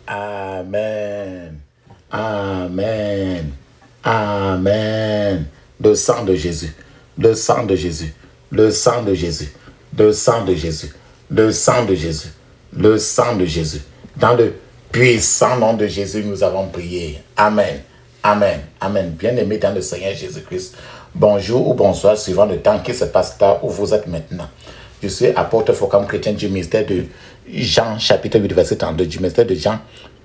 Amen. Amen. Amen. Le sang de Jésus. Le sang de Jésus. Le sang de Jésus. Le sang de Jésus. Le sang de Jésus. Le sang de Jésus. Dans le puissant nom de Jésus, nous avons prié. Amen. Amen. Amen. Bien-aimés dans le Seigneur Jésus-Christ, bonjour ou bonsoir, suivant le temps qui se passe là où vous êtes maintenant. Je suis apôtre Focam chrétien du ministère de Jean, chapitre 8, verset 32, du ministère de Jean,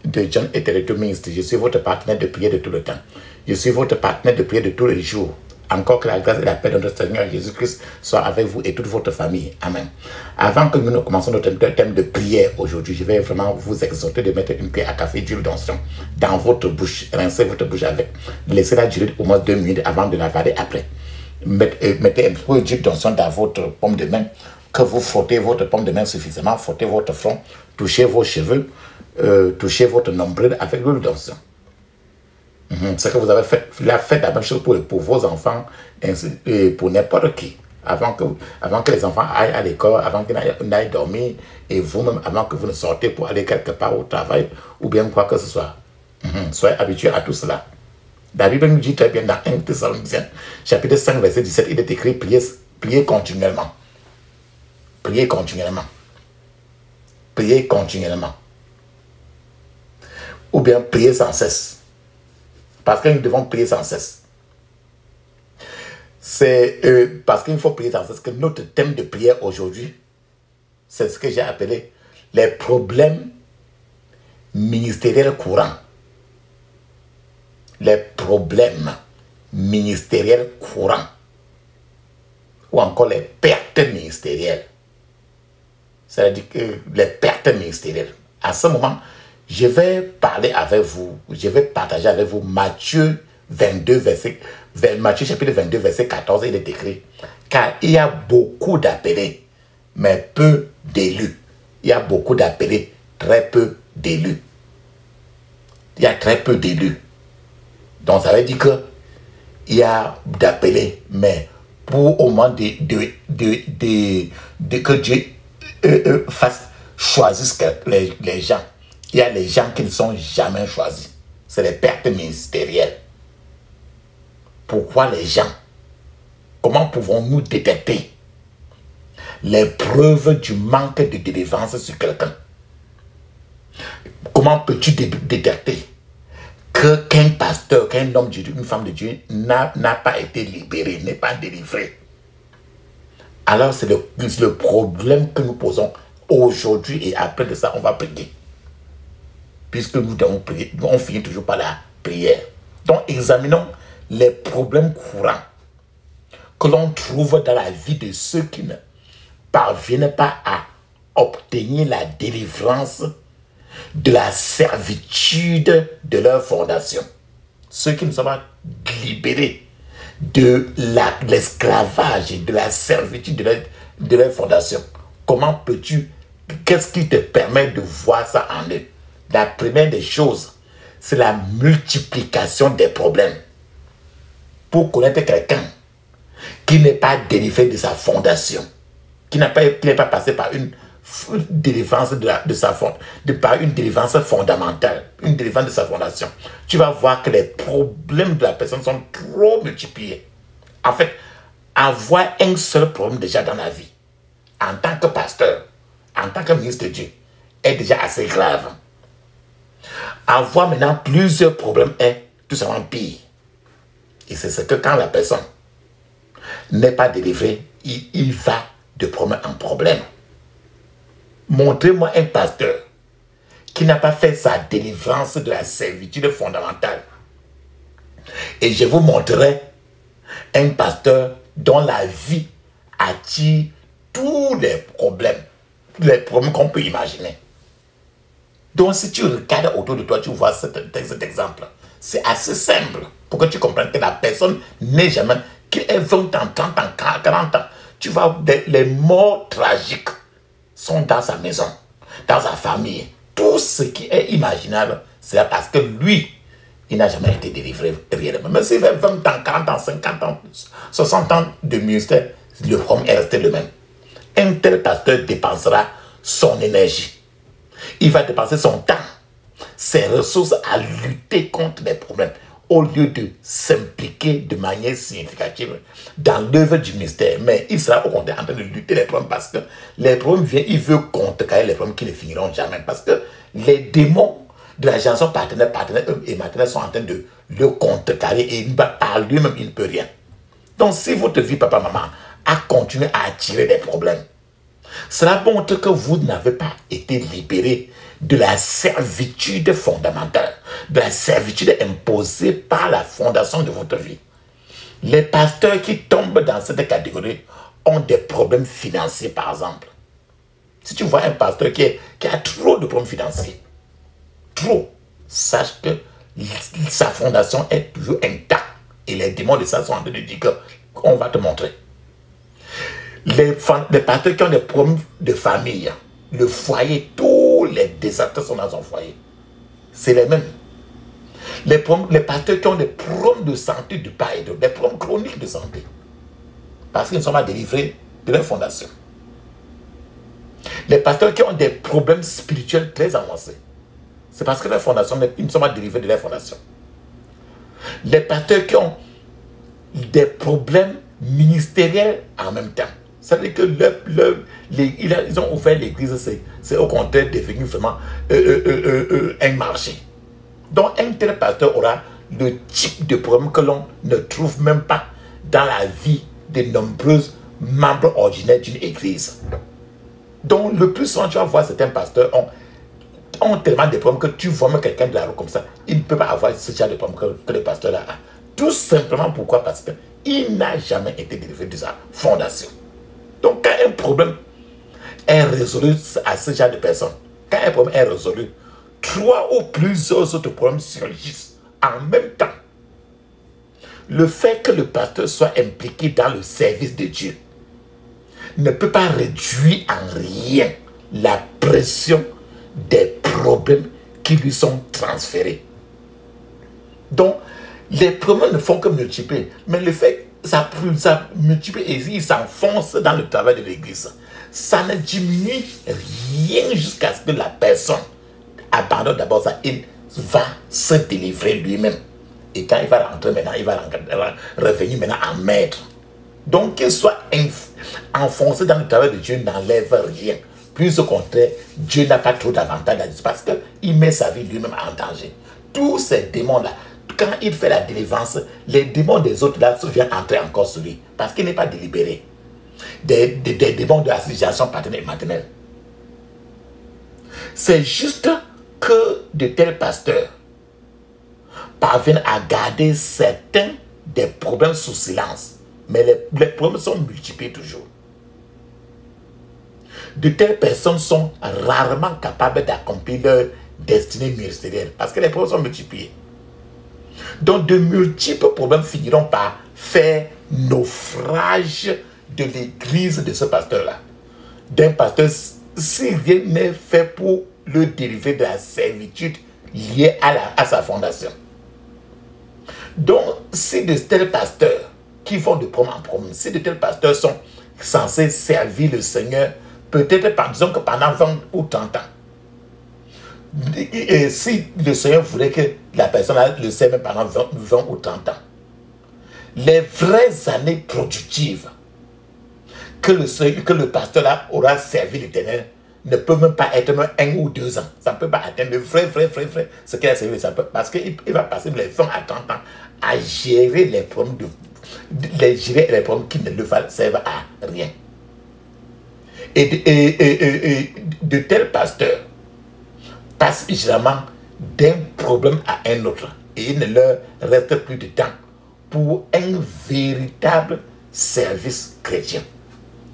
de John et Territory Ministry. Je suis votre partenaire de prière de tout le temps. Je suis votre partenaire de prière de tous les jours. Encore que la grâce et la paix de notre Seigneur Jésus-Christ soient avec vous et toute votre famille. Amen. Avant que nous ne commencions notre thème de prière aujourd'hui, je vais vraiment vous exhorter de mettre une cuillère à café d'huile d'onction dans votre bouche. Rincez votre bouche avec. Laissez-la durer au moins 2 minutes avant de l'avaler après. Mettez un peu d'huile d'onction dans votre paume de main. Que vous frottez votre paume de main suffisamment, frottez votre front, touchez vos cheveux, touchez votre nombril avec l'huile d'onction. Ce que vous avez fait, faites la même chose pour vos enfants et pour n'importe qui. Avant que les enfants aillent à l'école, avant qu'ils n'aillent dormir, et vous-même, avant que vous ne sortez pour aller quelque part au travail, ou bien quoi que ce soit. Soyez habitués à tout cela. La Bible nous dit très bien dans 1 Thessaloniciens, chapitre 5, verset 17, il est écrit, priez continuellement. Priez continuellement. Priez continuellement. Ou bien priez sans cesse. Parce que nous devons prier sans cesse. C'est parce qu'il faut prier sans cesse que notre thème de prière aujourd'hui, c'est ce que j'ai appelé les problèmes ministériels courants. Les problèmes ministériels courants. Ou encore les pertes ministérielles. C'est-à-dire que les pertes ministérielles. À ce moment, je vais parler avec vous, je vais partager avec vous Matthieu 22, Matthieu chapitre 22, verset 14, il est écrit, car il y a beaucoup d'appelés, mais peu d'élus. Il y a beaucoup d'appelés, très peu d'élus. Il y a très peu d'élus. Donc ça veut dire que il y a d'appelés, mais pour au moins que Dieu choisisse les gens. Il y a les gens qui ne sont jamais choisis. C'est les pertes ministérielles. Pourquoi les gens? Comment pouvons-nous détecter les preuves du manque de délivrance sur quelqu'un? Comment peux-tu détecter qu'un pasteur, qu'un homme de Dieu, une femme de Dieu n'a pas été libéré, n'est pas délivré? Alors c'est le problème que nous posons aujourd'hui, et après de ça, on va prier. Puisque nous devons prier, on finit toujours par la prière. Donc, examinons les problèmes courants que l'on trouve dans la vie de ceux qui ne parviennent pas à obtenir la délivrance de la servitude de leur fondation. Ceux qui ne sont pas libérés de l'esclavage et de la servitude de leur fondation. Comment peux-tu, qu'est-ce qui te permet de voir ça en eux? La première des choses, c'est la multiplication des problèmes. Pour connaître quelqu'un qui n'est pas délivré de sa fondation, qui n'est pas passé par une délivrance par une délivrance fondamentale, une délivrance de sa fondation, tu vas voir que les problèmes de la personne sont trop multipliés. En fait, avoir un seul problème déjà dans la vie, en tant que pasteur, en tant que ministre de Dieu, est déjà assez grave. Avoir maintenant plusieurs problèmes est tout simplement pire. Et c'est ce que quand la personne n'est pas délivrée, il va de problème en problème. Montrez-moi un pasteur qui n'a pas fait sa délivrance de la servitude fondamentale. Et je vous montrerai un pasteur dont la vie attire tous les problèmes qu'on peut imaginer. Donc, si tu regardes autour de toi, tu vois cet exemple. C'est assez simple pour que tu comprennes que la personne n'est jamais, qu'elle ait 20 ans, 30 ans, 40 ans. Tu vois, les morts tragiques sont dans sa maison, dans sa famille. Tout ce qui est imaginable, c'est parce que lui, il n'a jamais été délivré réellement. Mais s'il fait 20 ans, 40 ans, 50 ans, 60 ans de ministère, le problème est resté le même. Un tel pasteur dépensera son énergie. Il va dépenser son temps, ses ressources à lutter contre les problèmes, au lieu de s'impliquer de manière significative dans l'œuvre du ministère. Mais il sera au contraire en train de lutter les problèmes parce que les problèmes viennent, il veut contrecarrer les problèmes qui ne finiront jamais. Parce que les démons de la génération partenaire et maternelle sont en train de le contrecarrer et par lui-même, il ne peut rien. Donc si votre vie, papa, maman, a continué à attirer des problèmes, cela montre que vous n'avez pas été libéré de la servitude fondamentale, de la servitude imposée par la fondation de votre vie. Les pasteurs qui tombent dans cette catégorie ont des problèmes financiers, par exemple. Si tu vois un pasteur qui a trop de problèmes financiers, trop, sache que sa fondation est toujours intacte. Et les démons de ça sont en train de dire qu'on va te montrer. Les pasteurs qui ont des problèmes de famille, le foyer, tous les désastres sont dans son foyer. C'est les mêmes. Les pasteurs qui ont des problèmes de santé du part et d'autre, des problèmes chroniques de santé. Parce qu'ils ne sont pas délivrés de leur fondation. Les pasteurs qui ont des problèmes spirituels très avancés. C'est parce que leur fondation, ils ne sont pas délivrés de leur fondation. Les pasteurs qui ont des problèmes ministériels en même temps. Ça veut dire que ils ont ouvert l'église, c'est au contraire devenu vraiment un marché. Donc un tel pasteur aura le type de problème que l'on ne trouve même pas dans la vie de nombreux membres ordinaires d'une église. Donc le plus souvent tu vas voir certains pasteurs ont tellement de problèmes que tu vois même quelqu'un de la rue comme ça, il ne peut pas avoir ce genre de problème que le pasteur là a. Tout simplement pourquoi? Parce qu'il n'a jamais été délivré de sa fondation. Donc quand un problème est résolu à ce genre de personnes, quand un problème est résolu, 3 ou plusieurs autres problèmes surgissent en même temps. Le fait que le pasteur soit impliqué dans le service de Dieu ne peut pas réduire en rien la pression des problèmes qui lui sont transférés. Donc, les problèmes ne font que multiplier. Mais le fait que ça multiplie et il s'enfonce dans le travail de l'église, ça ne diminue rien jusqu'à ce que la personne abandonne d'abord ça. Il va se délivrer lui-même. Et quand il va rentrer maintenant, il va revenir maintenant en maître. Donc qu'il soit enfoncé dans le travail de Dieu n'enlève rien. Plus au contraire, Dieu n'a pas trop d'avantages là-dessus parce qu'il met sa vie lui-même en danger. Tous ces démons-là, quand il fait la délivrance, les démons des autres là viennent entrer encore sur lui parce qu'il n'est pas délibéré. Des démons de la situation paternelle et maternelle. C'est juste que de tels pasteurs parviennent à garder certains des problèmes sous silence. Mais les problèmes sont multipliés toujours. De telles personnes sont rarement capables d'accomplir leur destinée ministérielle parce que les problèmes sont multipliés. Donc de multiples problèmes finiront par faire naufrage de l'église de ce pasteur-là. D'un pasteur, si rien n'est fait pour le dériver de la servitude liée à sa fondation. Donc si de tels pasteurs qui vont de problème en problème, si de tels pasteurs sont censés servir le Seigneur, peut-être disons que pendant 20 ou 30 ans, et si le Seigneur voulait que la personne le serve pendant 20 ou 30 ans, les vraies années productives que le pasteur là aura servi l'Éternel ne peuvent même pas être même 1 ou 2 ans. Ça ne peut pas atteindre le vrai, ce qu'il a servi. Parce qu'il va passer les 20 à 30 ans à gérer les problèmes les problèmes qui ne le servent à rien. Et de tels pasteurs passent généralement d'un problème à un autre. Et il ne leur reste plus de temps pour un véritable service chrétien.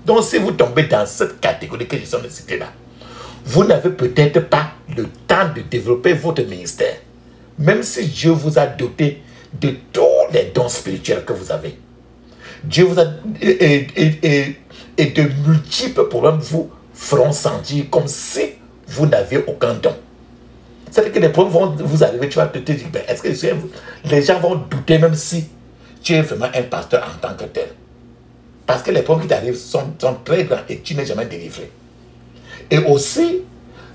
Donc si vous tombez dans cette catégorie que je viens de citer là, vous n'avez peut-être pas le temps de développer votre ministère. Même si Dieu vous a doté de tous les dons spirituels que vous avez. Dieu vous a... Et de multiples problèmes vous feront sentir comme si vous n'aviez aucun don. C'est-à-dire que les problèmes vont vous arriver, tu vas te dire, ben, est-ce que les gens vont douter même si tu es vraiment un pasteur en tant que tel. Parce que les problèmes qui t'arrivent sont très grands et tu n'es jamais délivré. Et aussi,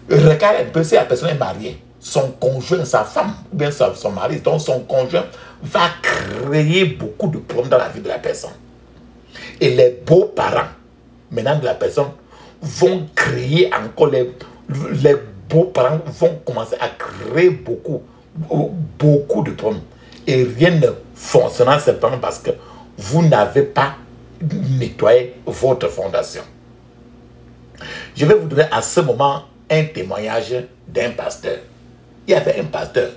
regarde un peu si la personne est mariée. Son conjoint, sa femme, ou bien son mari, donc son conjoint va créer beaucoup de problèmes dans la vie de la personne. Et les beaux-parents, maintenant de la personne, vont créer encore, les beaux-parents vont commencer à créer beaucoup de problèmes. Et rien ne fonctionnera simplement parce que vous n'avez pas nettoyé votre fondation. Je vais vous donner à ce moment un témoignage d'un pasteur. Il y avait un pasteur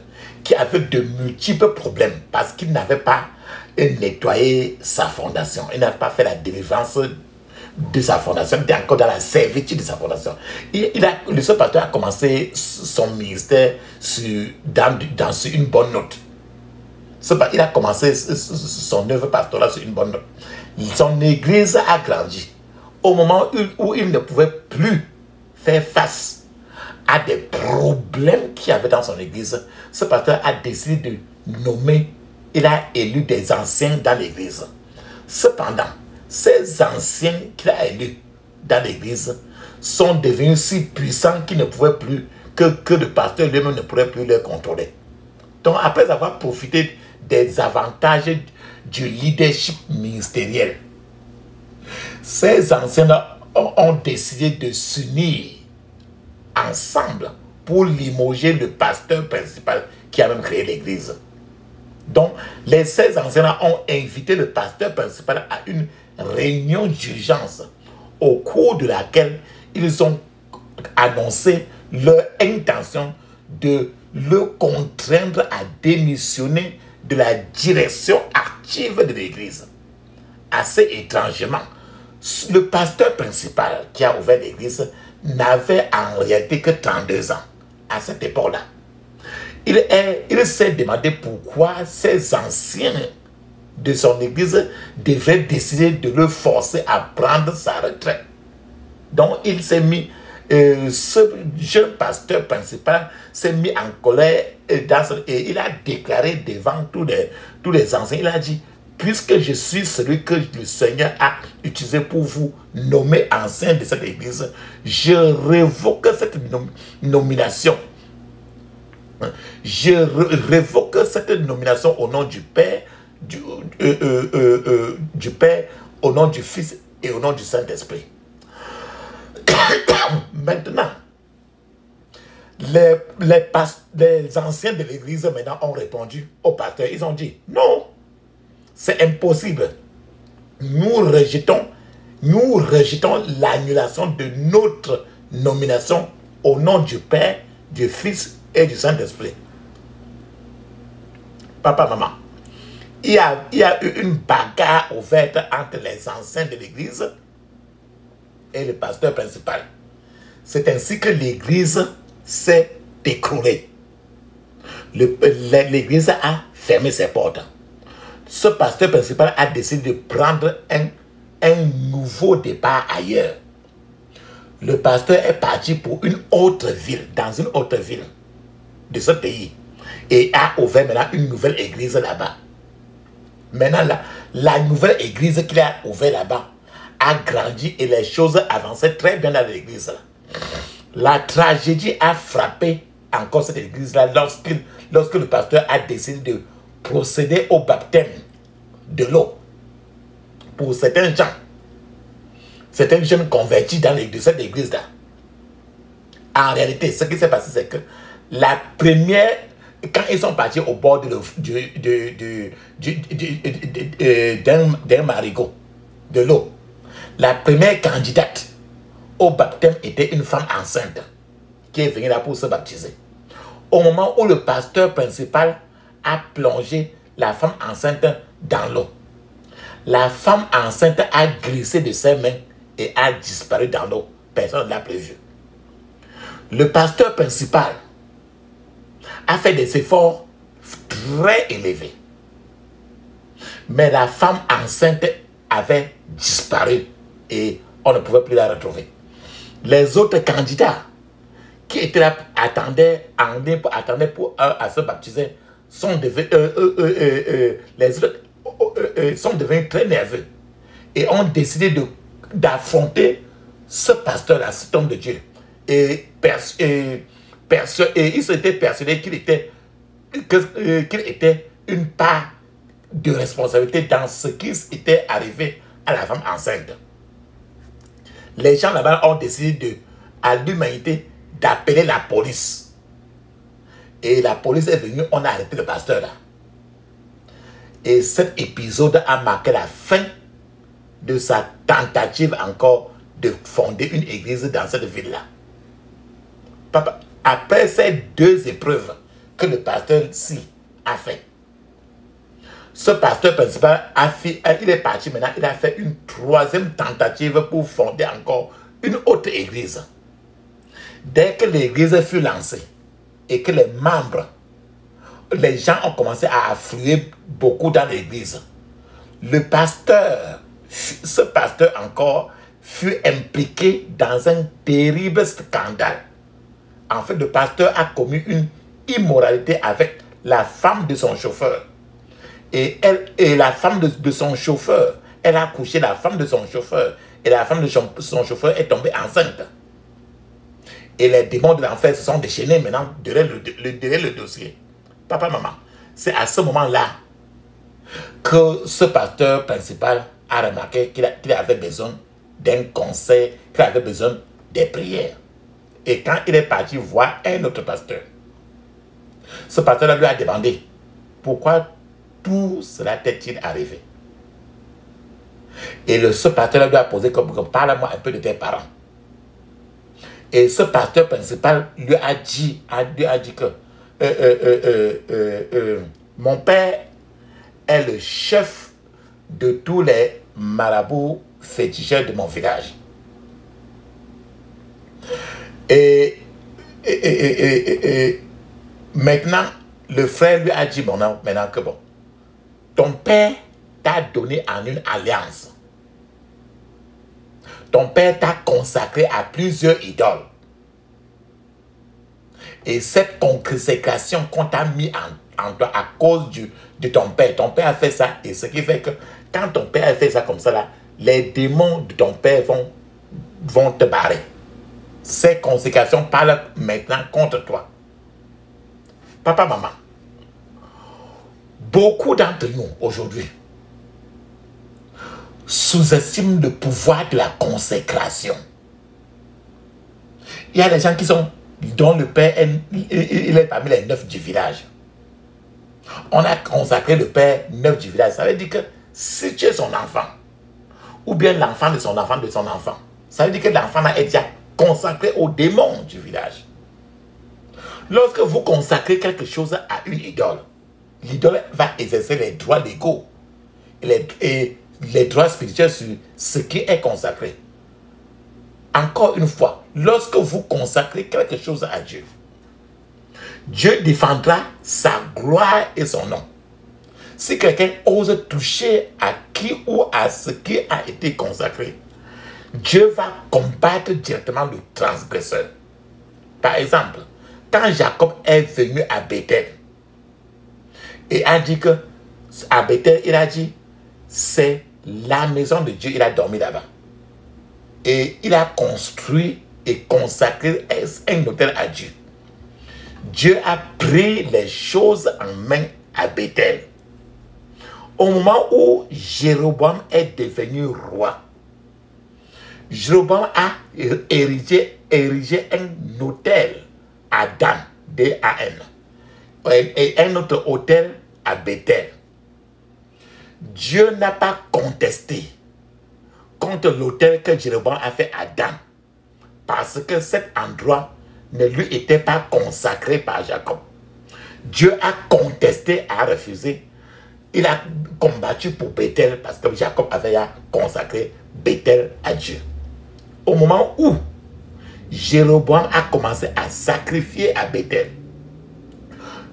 qui avait de multiples problèmes parce qu'il n'avait pas nettoyé sa fondation. Il n'avait pas fait la délivrance de sa fondation. Il était encore dans la servitude de sa fondation. Ce pasteur a commencé son ministère sur une bonne note. Il a commencé son œuvre pastorale sur une bonne note. Son église a grandi. Au moment où il ne pouvait plus faire face à des problèmes qu'il y avait dans son église, ce pasteur a décidé de nommer, il a élu des anciens dans l'église. Cependant, ces anciens qu'il a élus dans l'église sont devenus si puissants qu'ils ne pouvaient plus, que le pasteur lui-même ne pourrait plus les contrôler. Donc, après avoir profité des avantages du leadership ministériel, ces anciens-là ont décidé de s'unir ensemble pour limoger le pasteur principal qui a même créé l'église. Donc, les 16 anciens ont invité le pasteur principal à une réunion d'urgence au cours de laquelle ils ont annoncé leur intention de le contraindre à démissionner de la direction active de l'église. Assez étrangement, le pasteur principal qui a ouvert l'église n'avait en réalité que 32 ans à cette époque-là. Il s'est demandé pourquoi ces anciens de son église devaient décider de le forcer à prendre sa retraite. Donc il s'est mis, ce jeune pasteur principal s'est mis en colère et il a déclaré devant tous les anciens, il a dit: puisque je suis celui que le Seigneur a utilisé pour vous nommer ancien de cette église, je révoque cette nomination. Je révoque cette nomination au nom du Père, du Père, au nom du Fils et au nom du Saint-Esprit. Maintenant, les anciens de l'église maintenant ont répondu au pasteur. Ils ont dit: non, c'est impossible. Nous rejetons l'annulation de notre nomination au nom du Père, du Fils et du Saint-Esprit. Papa, maman, il y a eu une bagarre ouverte entre les anciens de l'église et le pasteur principal. C'est ainsi que l'église s'est écroulée. L'église a fermé ses portes. Ce pasteur principal a décidé de prendre un nouveau départ ailleurs. Le pasteur est parti pour une autre ville, dans une autre ville de ce pays, et a ouvert maintenant une nouvelle église là-bas. Maintenant, la nouvelle église qu'il a ouverte là-bas a grandi et les choses avançaient très bien dans l'église. La tragédie a frappé encore cette église-là lorsque le pasteur a décidé de procéder au baptême de l'eau pour certains gens, certains jeunes convertis dans cette église-là. En réalité, ce qui s'est passé, c'est que la première, quand ils sont partis au bord d'un marigot, de l'eau, la première candidate au baptême était une femme enceinte qui est venue là pour se baptiser. Au moment où le pasteur principal a plongé la femme enceinte dans l'eau, la femme enceinte a glissé de ses mains et a disparu dans l'eau. Personne ne l'a prévu. Le pasteur principal a fait des efforts très élevés. Mais la femme enceinte avait disparu et on ne pouvait plus la retrouver. Les autres candidats qui étaient là, attendaient à se baptiser, sont devenus très nerveux. et ont décidé d'affronter ce pasteur-là, cet homme de Dieu. Et ils s'étaient persuadés qu'il était une part de responsabilité dans ce qui était arrivé à la femme enceinte. Les gens là-bas ont décidé à l'humanité d'appeler la police. Et la police est venue, on a arrêté le pasteur là. Et cet épisode a marqué la fin de sa tentative encore de fonder une église dans cette ville-là. Papa, après ces deux épreuves que le pasteur-ci a fait, ce pasteur principal, il est parti maintenant, il a fait une troisième tentative pour fonder encore une autre église. Dès que l'église fut lancée et que les membres, les gens ont commencé à affluer beaucoup dans l'église, ce pasteur encore fut impliqué dans un terrible scandale. En fait, le pasteur a commis une immoralité avec la femme de son chauffeur. Et la femme de son chauffeur, elle a couché la femme de son chauffeur. Et la femme de son chauffeur est tombée enceinte. Et les démons de l'enfer se sont déchaînés maintenant derrière le dossier. Papa, maman, c'est à ce moment-là que ce pasteur principal a remarqué qu'il avait besoin d'un conseil, qu'il avait besoin des prières. Et quand il est parti voir un autre pasteur, ce pasteur lui a demandé pourquoi tout cela t'est-il arrivé. Et ce pasteur lui a posé comme parle-moi un peu de tes parents. Et ce pasteur principal lui a dit que mon père est le chef de tous les marabouts féticheurs de mon village. Et maintenant, le frère lui a dit maintenant que bon, ton père t'a donné en une alliance. Ton père t'a consacré à plusieurs idoles. Et cette consécration qu'on t'a mis en toi à cause de ton père a fait ça. Et ce qui fait que quand ton père a fait ça comme ça, là, les démons de ton père vont te barrer. Ces consécrations parlent maintenant contre toi. Papa, maman, beaucoup d'entre nous aujourd'hui sous-estiment le pouvoir de la consécration. Il y a des gens dont le père il est parmi les 9 du village. On a consacré le père 9 du village. Ça veut dire que si tu es son enfant, ou bien l'enfant de son enfant, ça veut dire que l'enfant est déjà consacré aux démons du village. Lorsque vous consacrez quelque chose à une idole, l'idole va exercer les droits légaux et les droits spirituels sur ce qui est consacré. Encore une fois, lorsque vous consacrez quelque chose à Dieu, Dieu défendra sa gloire et son nom. Si quelqu'un ose toucher à qui ou à ce qui a été consacré, Dieu va combattre directement le transgresseur. Par exemple, quand Jacob est venu à Bethel, et a dit que, à Bethel, il a dit, c'est la maison de Dieu, il a dormi là-bas. Et il a construit et consacré un autel à Dieu. Dieu a pris les choses en main à Bethel. Au moment où Jéroboam est devenu roi, Jéroboam a érigé un autel à Dan, D-A-N, et un autre autel à Bethel. Dieu n'a pas contesté contre l'autel que Jéroboam a fait à Dan, parce que cet endroit ne lui était pas consacré par Jacob. Dieu a contesté, a refusé. Il a combattu pour Bethel parce que Jacob avait consacré Bethel à Dieu. Au moment où Jéroboam a commencé à sacrifier à Bethel,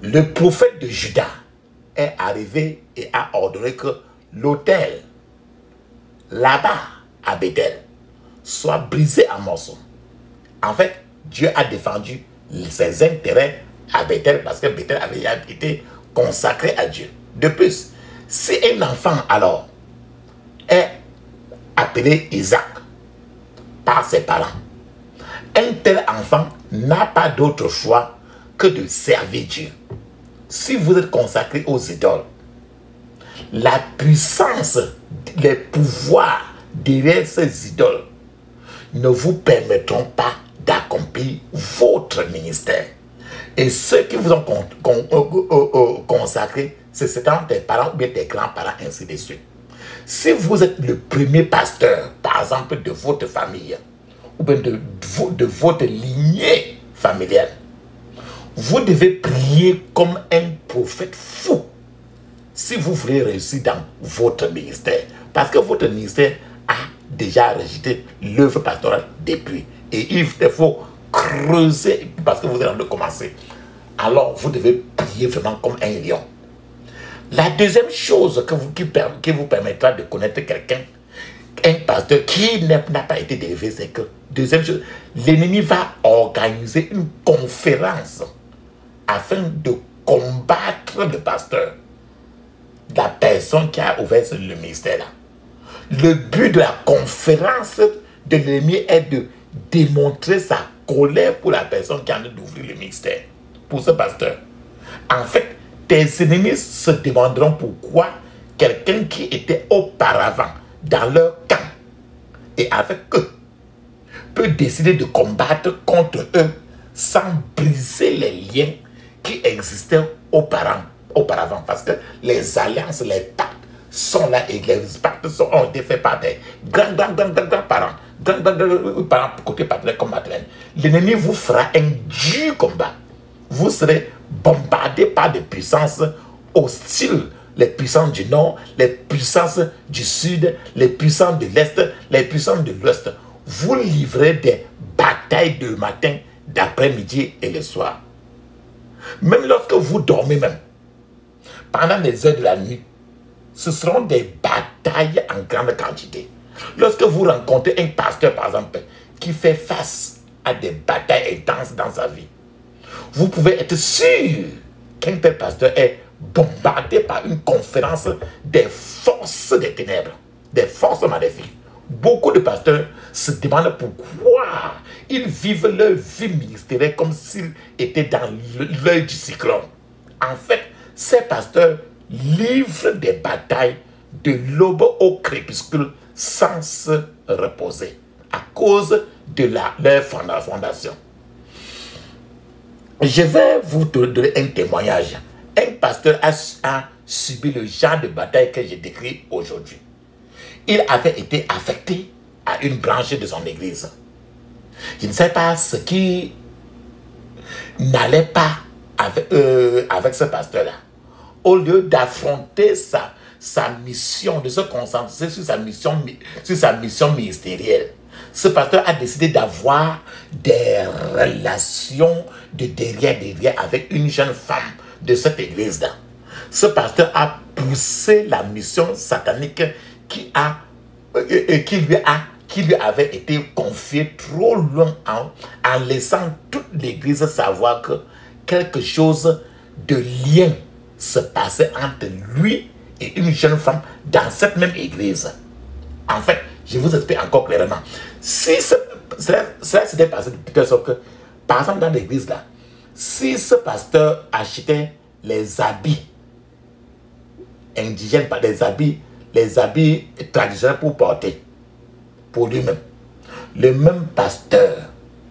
le prophète de Juda est arrivé et a ordonné que l'autel là-bas à Bethel soit brisé en morceaux. En fait, Dieu a défendu ses intérêts à Bethel parce que Bethel avait été consacré à Dieu. De plus, si un enfant alors appelé Isaac par ses parents. Un tel enfant n'a pas d'autre choix que de servir Dieu. Si vous êtes consacré aux idoles, la puissance, les pouvoirs derrière ces idoles ne vous permettront pas d'accomplir votre ministère. Et ceux qui vous ont consacré, c'est certainement tes parents ou bien tes grands-parents, ainsi de suite. Si vous êtes le premier pasteur, par exemple, de votre famille, ou bien de votre lignée familiale, vous devez prier comme un prophète fou si vous voulez réussir dans votre ministère. Parce que votre ministère a déjà rejeté l'œuvre pastorale depuis. Et il faut creuser parce que vous êtes en train de commencer. Alors, vous devez prier vraiment comme un lion. La deuxième chose qui vous permettra de connaître quelqu'un, un pasteur qui n'a pas été délivré, c'est que, deuxième chose, l'ennemi va organiser une conférence afin de combattre le pasteur, la personne qui a ouvert le ministère-là. Le but de la conférence de l'ennemi est de démontrer sa colère pour la personne qui a envie d'ouvrir le ministère, pour ce pasteur. En fait, tes ennemis se demanderont pourquoi quelqu'un qui était auparavant dans leur camp et avec eux peut décider de combattre contre eux sans briser les liens qui existaient auparavant. Parce que les alliances, les pactes sont là et les pactes ont été faits par des grands-parents, parents côté paternel comme maternel. L'ennemi vous fera un dur combat. Vous serez bombardé par des puissances hostiles, les puissances du nord, les puissances du sud, les puissances de l'est, les puissances de l'ouest. Vous livrez des batailles de matin, d'après-midi et le soir. Même lorsque vous dormez même, pendant les heures de la nuit, ce seront des batailles en grande quantité. Lorsque vous rencontrez un pasteur, par exemple, qui fait face à des batailles intenses dans sa vie, vous pouvez être sûr qu'un tel pasteur est bombardé par une conférence des forces des ténèbres, des forces maléfiques. Beaucoup de pasteurs se demandent pourquoi ils vivent leur vie ministérielle comme s'ils étaient dans l'œil du cyclone. En fait, ces pasteurs livrent des batailles de l'aube au crépuscule sans se reposer à cause de leur fondation. Je vais vous donner un témoignage. Un pasteur a subi le genre de bataille que j'ai décrit aujourd'hui. Il avait été affecté à une branche de son église. Je ne sais pas ce qui n'allait pas avec ce pasteur-là. Au lieu d'affronter sa mission, de se concentrer sur sa mission ministérielle, ce pasteur a décidé d'avoir des relations de derrière avec une jeune femme de cette église-là. Ce pasteur a poussé la mission satanique qui lui avait été confiée trop loin en laissant toute l'église savoir que quelque chose de lien se passait entre lui et une jeune femme dans cette même église. En fait, je vous explique encore clairement. Si cela s'était passé de telle sorte que, par exemple, dans l'église là, si ce pasteur achetait les habits indigènes, pas les habits traditionnels pour porter, pour lui-même, le même pasteur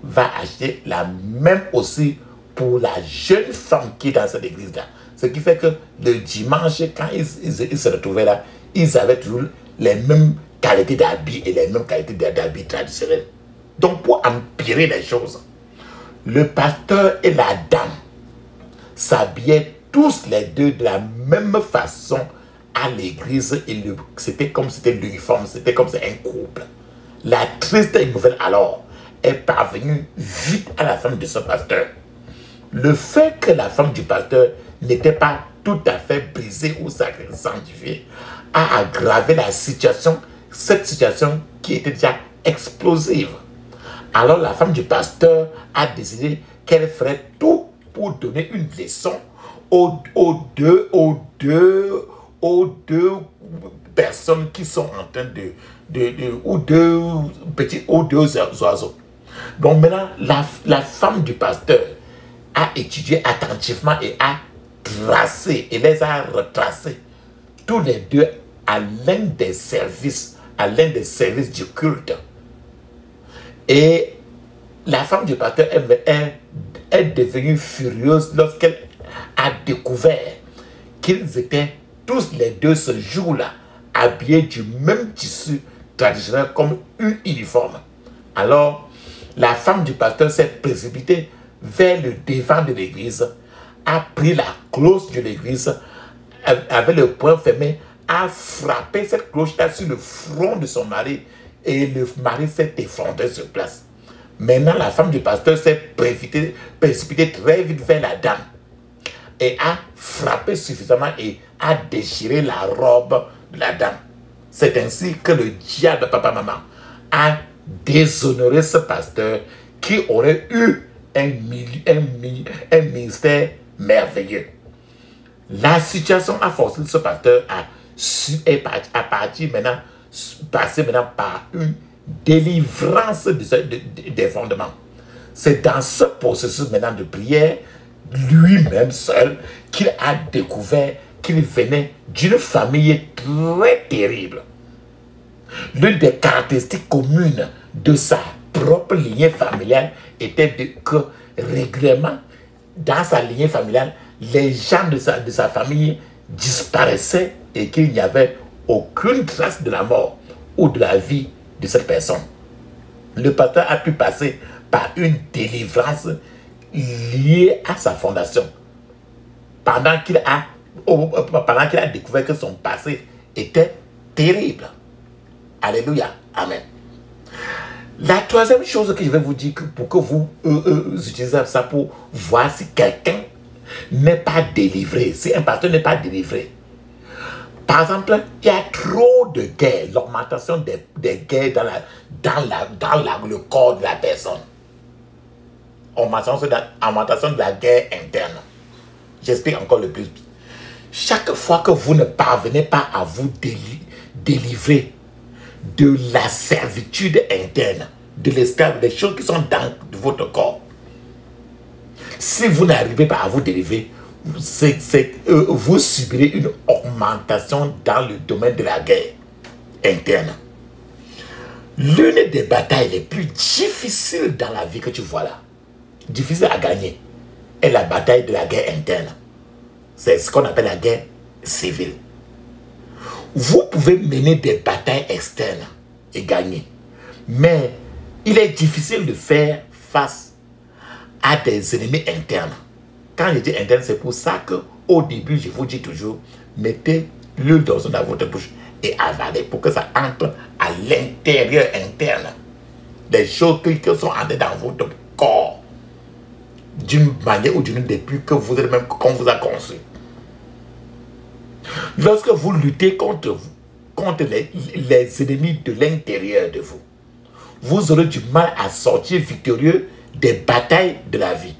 va acheter la même aussi pour la jeune femme qui est dans cette église-là. Ce qui fait que le dimanche, quand ils se retrouvaient là, ils avaient toujours les mêmes qualités d'habits et les mêmes qualités d'habits traditionnels. Donc, pour empirer les choses, le pasteur et la dame s'habillaient tous les deux de la même façon à l'église. C'était comme si c'était l'uniforme, c'était comme si c'était un couple. La triste nouvelle alors est parvenue vite à la femme de ce pasteur. Le fait que la femme du pasteur n'était pas tout à fait brisée ou sanctifiée a aggravé la situation, cette situation qui était déjà explosive. Alors la femme du pasteur a décidé qu'elle ferait tout pour donner une leçon aux deux personnes qui sont en train ou deux petits ou deux oiseaux. Donc maintenant, la femme du pasteur a étudié attentivement et a tracé, et les a retracés, tous les deux à l'un des services du culte. Et la femme du pasteur est devenue furieuse lorsqu'elle a découvert qu'ils étaient tous les deux ce jour-là habillés du même tissu traditionnel comme un uniforme. Alors, la femme du pasteur s'est précipitée vers le devant de l'église, a pris la cloche de l'église avec le poing fermé, a frappé cette cloche-là sur le front de son mari et le mari s'est effondré sur place. Maintenant, la femme du pasteur s'est précipitée très vite vers la dame et a frappé suffisamment et a déchiré la robe de la dame. C'est ainsi que le diable, papa, maman, a déshonoré ce pasteur qui aurait eu un ministère merveilleux. La situation a forcé ce pasteur à passer maintenant par une délivrance des fondements. C'est dans ce processus maintenant de prière, lui-même seul, qu'il a découvert qu'il venait d'une famille très terrible. L'une des caractéristiques communes de sa propre lignée familiale était que régulièrement, dans sa lignée familiale, les gens de sa famille disparaissaient et qu'il n'y avait aucune trace de la mort ou de la vie de cette personne. Le pasteur a pu passer par une délivrance liée à sa fondation. Pendant qu'il a découvert que son passé était terrible. Alléluia. Amen. La troisième chose que je vais vous dire, pour que vous utilisez ça pour voir si quelqu'un n'est pas délivré, si un pasteur n'est pas délivré. Par exemple, il y a trop de guerres, l'augmentation des guerres dans le corps de la personne. Augmentation de la guerre interne. J'explique encore le plus. Chaque fois que vous ne parvenez pas à vous délivrer de la servitude interne, de l'esclave, des choses qui sont dans votre corps, si vous n'arrivez pas à vous délivrer, vous subirez une augmentation dans le domaine de la guerre interne. L'une des batailles les plus difficiles dans la vie que tu vois là, difficile à gagner, est la bataille de la guerre interne. C'est ce qu'on appelle la guerre civile. Vous pouvez mener des batailles externes et gagner, mais il est difficile de faire face à des ennemis internes. Quand je dis interne, c'est pour ça qu'au début, je vous dis toujours, mettez l'huile d'onction dans votre bouche et avalez pour que ça entre à l'intérieur interne. Des choses qui sont entrées dans votre corps d'une manière ou d'une autre depuis que vous êtes même qu'on vous a construit. Lorsque vous luttez contre les ennemis de l'intérieur de vous, vous aurez du mal à sortir victorieux des batailles de la vie.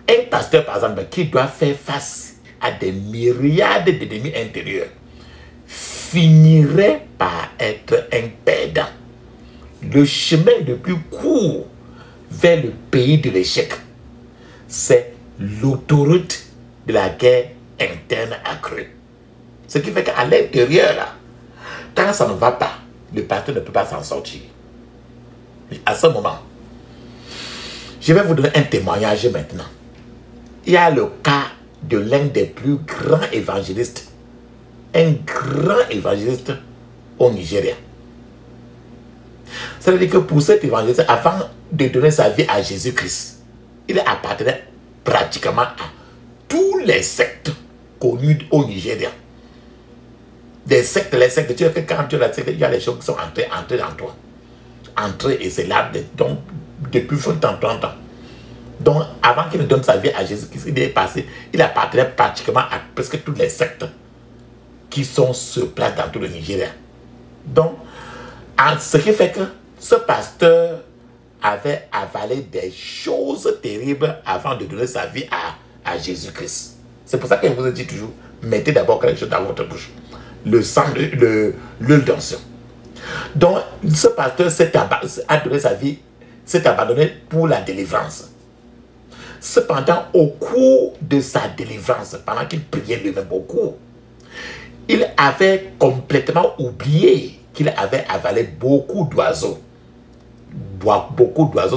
Un pasteur, par exemple, qui doit faire face à des myriades d'ennemis intérieurs, finirait par être un perdant. Le chemin le plus court vers le pays de l'échec, c'est l'autoroute de la guerre interne accrue. Ce qui fait qu'à l'intérieur, là, quand ça ne va pas, le pasteur ne peut pas s'en sortir. Mais à ce moment, je vais vous donner un témoignage maintenant. Il y a le cas de l'un des plus grands évangélistes, un grand évangéliste au Nigeria. C'est-à-dire que pour cet évangéliste, avant de donner sa vie à Jésus-Christ, il appartenait pratiquement à tous les sectes connus au Nigeria. Les sectes, tu sais que quand tu as la secte, il y a des choses qui sont entrées dans toi. Entrées, et c'est là, donc, depuis 20 ans, 30 ans. Donc, avant qu'il ne donne sa vie à Jésus-Christ, il appartenait pratiquement à presque toutes les sectes qui sont sur place dans tout le Nigeria. Donc, ce qui fait que ce pasteur avait avalé des choses terribles avant de donner sa vie à Jésus-Christ. C'est pour ça que je vous ai dit toujours, mettez d'abord quelque chose dans votre bouche. Le sang, l'huile d'onction. Donc, ce pasteur a donné sa vie, s'est abandonné pour la délivrance. Cependant, au cours de sa délivrance, pendant qu'il priait lui-même beaucoup, il avait complètement oublié qu'il avait avalé beaucoup d'oiseaux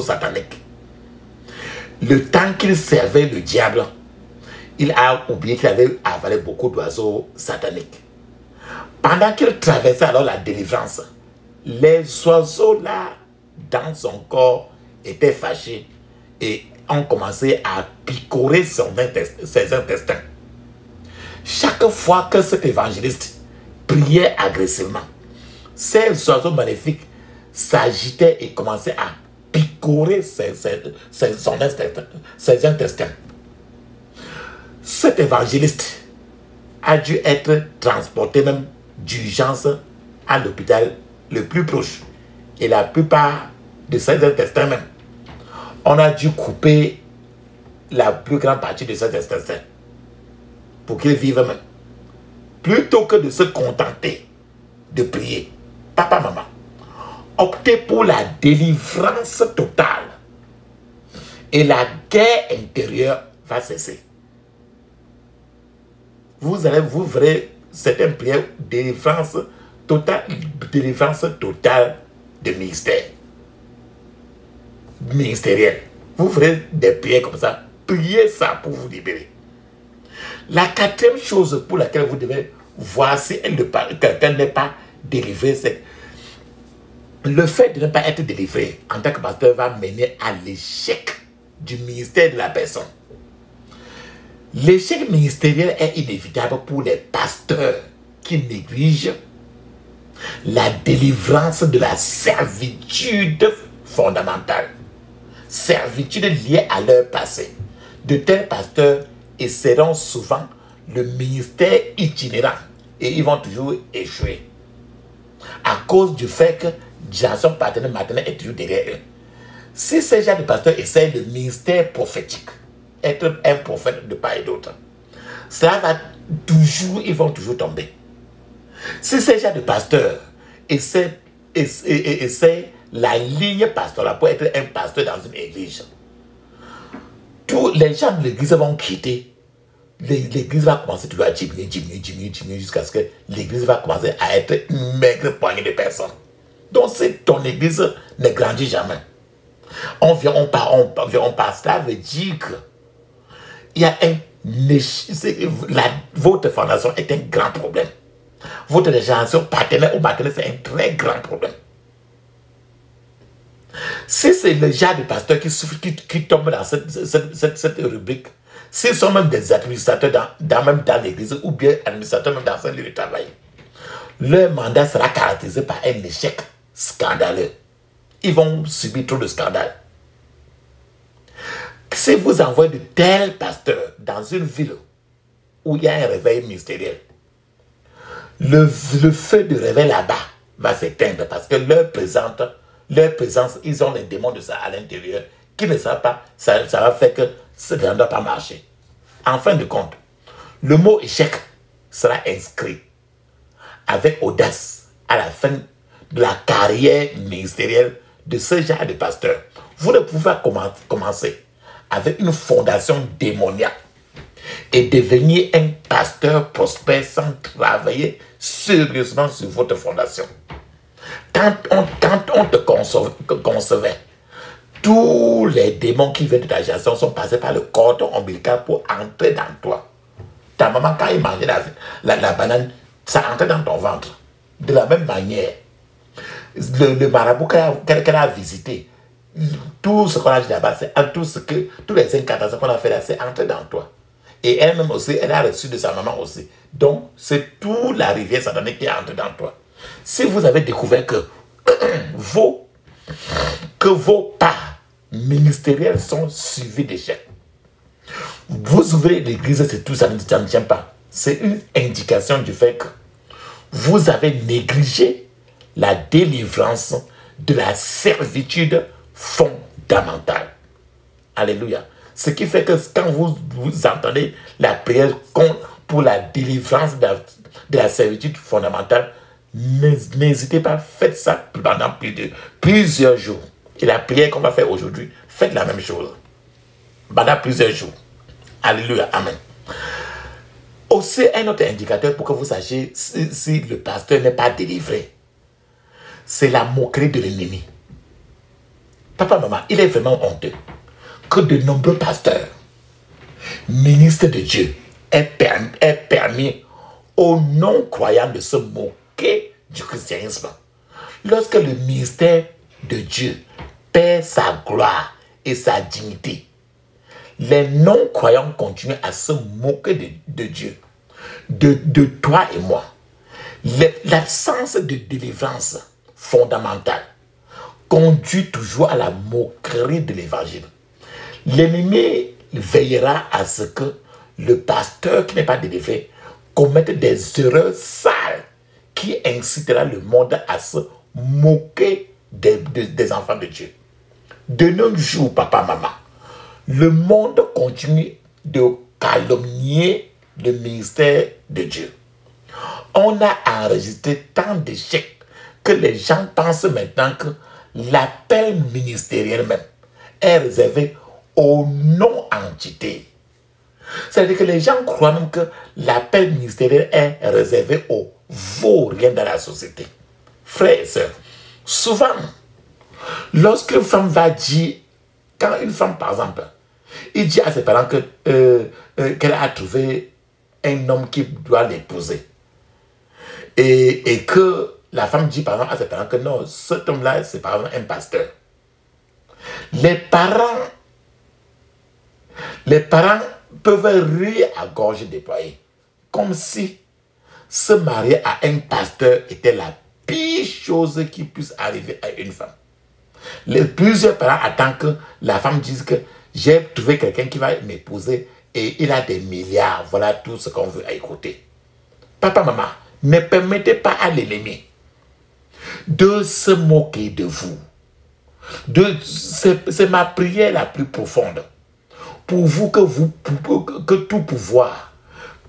sataniques. Le temps qu'il servait le diable, il a oublié qu'il avait avalé beaucoup d'oiseaux sataniques. Pendant qu'il traversait alors la délivrance, les oiseaux là, dans son corps, étaient fâchés et ont commencé à picorer ses intestins. Chaque fois que cet évangéliste priait agressivement, ces oiseaux maléfiques s'agitaient et commençaient à picorer ses intestins. Cet évangéliste a dû être transporté même d'urgence à l'hôpital le plus proche. Et la plupart de ses intestins même, on a dû couper la plus grande partie de ses intestins pour qu'il vive même. Plutôt que de se contenter de prier, papa, maman, optez pour la délivrance totale. Et la guerre intérieure va cesser. Vous verrez certaines prières, délivrance totale de ministériel. Vous ferez des prières comme ça. Priez ça pour vous libérer. La quatrième chose pour laquelle vous devez voir si quelqu'un n'est pas délivré, c'est le fait de ne pas être délivré en tant que pasteur va mener à l'échec du ministère de la personne. L'échec ministériel est inévitable pour les pasteurs qui négligent la délivrance de la servitude fondamentale. Servitude liée à leur passé. De tels pasteurs essaieront souvent le ministère itinérant et ils vont toujours échouer. À cause du fait que Jason partenaire maternel est toujours derrière eux. Si ces gens de pasteurs essaient le ministère prophétique, être un prophète de part et d'autre, cela va toujours, ils vont toujours tomber. Si ces gens de pasteurs essaient la ligne pastorale pour être un pasteur dans une église, tous les gens de l'église vont quitter. L'église va commencer toujours à diminuer jusqu'à ce que l'église va commencer à être une maigre poignée de personnes. Donc si ton église ne grandit jamais, on part, cela veut dire que il y a votre fondation est un grand problème. Votre génération partenaire ou partenaire, c'est un très grand problème. Si c'est le genre de pasteur qui tombe dans cette rubrique, s'ils sont même des administrateurs dans l'église ou bien administrateurs même dans un lieu de travail, leur mandat sera caractérisé par un échec scandaleux. Ils vont subir trop de scandales. Si vous envoyez de tels pasteurs dans une ville où il y a un réveil ministériel, le feu de réveil là-bas va s'éteindre parce que leur présence, ils ont les démons de ça à l'intérieur qui ne savent pas, ça va faire que ça ne doit pas marcher. En fin de compte, le mot échec sera inscrit avec audace à la fin de la carrière ministérielle de ce genre de pasteur. Vous ne pouvez pas commencer avec une fondation démoniaque et devenir un pasteur prospère sans travailler sérieusement sur votre fondation. Quand on te concevait, tous les démons qui viennent de ta génération sont passés par le cordon ombilical pour entrer dans toi. Ta maman, quand il mangeait la banane, ça entrait dans ton ventre. De la même manière, le marabout qu'elle a visité, tout ce qu'on a dit là-bas, tous les incantations qu'on a fait là, c'est entré dans toi. Et elle-même aussi, elle a reçu de sa maman aussi. Donc, c'est tout la rivière satanique qui est entrée dans toi. Si vous avez découvert que vos pas ministériels sont suivis d'échecs, vous ouvrez l'église, c'est tout, ça ne tient pas. C'est une indication du fait que vous avez négligé la délivrance de la servitude fondamentale. Alléluia. Ce qui fait que quand vous entendez la prière pour la délivrance de la servitude fondamentale, N'hésitez pas, faites ça pendant plusieurs jours. Et la prière qu'on va faire aujourd'hui, faites la même chose. Pendant plusieurs jours. Alléluia, amen. Aussi, un autre indicateur pour que vous sachiez si le pasteur n'est pas délivré, c'est la moquerie de l'ennemi. Papa, maman, il est vraiment honteux que de nombreux pasteurs, ministres de Dieu, aient permis aux non-croyants de se moquer du christianisme. Lorsque le ministère de Dieu perd sa gloire et sa dignité, les non-croyants continuent à se moquer de Dieu, de toi et moi. L'absence de délivrance fondamentale conduit toujours à la moquerie de l'évangile. L'ennemi veillera à ce que le pasteur qui n'est pas délivré commette des erreurs sales qui incitera le monde à se moquer des enfants de Dieu. De nos jours, papa, maman, le monde continue de calomnier le ministère de Dieu. On a enregistré tant d'échecs que les gens pensent maintenant que l'appel ministériel même est réservé aux non-entités. C'est-à-dire que les gens croient même que l'appel ministériel est réservé aux vauriens dans la société. Frères et sœurs, souvent, lorsqu'une femme va dire, quand une femme, par exemple, il dit à ses parents qu'elle a trouvé un homme qui doit l'épouser. Et que la femme dit, par exemple, à ses parents que non, cet homme-là, c'est par exemple un pasteur. Les parents peuvent rire à gorge déployée, comme si se marier à un pasteur était la pire chose qui puisse arriver à une femme. Plusieurs parents attendent que la femme dise que j'ai trouvé quelqu'un qui va m'épouser et il a des milliards. Voilà tout ce qu'on veut écouter. Papa, maman, ne permettez pas à l'ennemi de se moquer de vous. C'est ma prière la plus profonde. Pour vous que tout pouvoir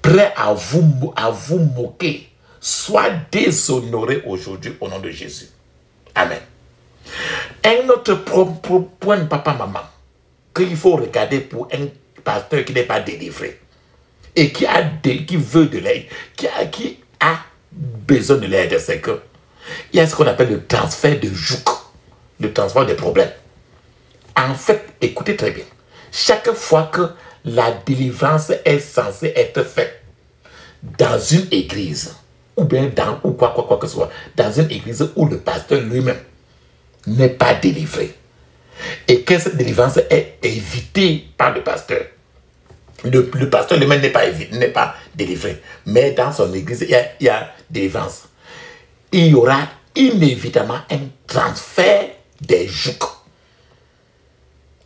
prêt à vous moquer soit déshonoré aujourd'hui au nom de Jésus. Amen. Un autre point, papa, maman, qu'il faut regarder pour un pasteur qui n'est pas délivré et qui veut de l'aide, qui a besoin de l'aide, c'est que il y a ce qu'on appelle le transfert de joug, le transfert des problèmes. En fait, écoutez très bien, chaque fois que la délivrance est censée être faite dans une église, ou bien ou quoi que ce soit, dans une église où le pasteur lui-même n'est pas délivré, et que cette délivrance est évitée par le pasteur. Le pasteur lui-même n'est pas délivré, mais dans son église, il y a délivrance. Il y aura inévitablement un transfert des jougs.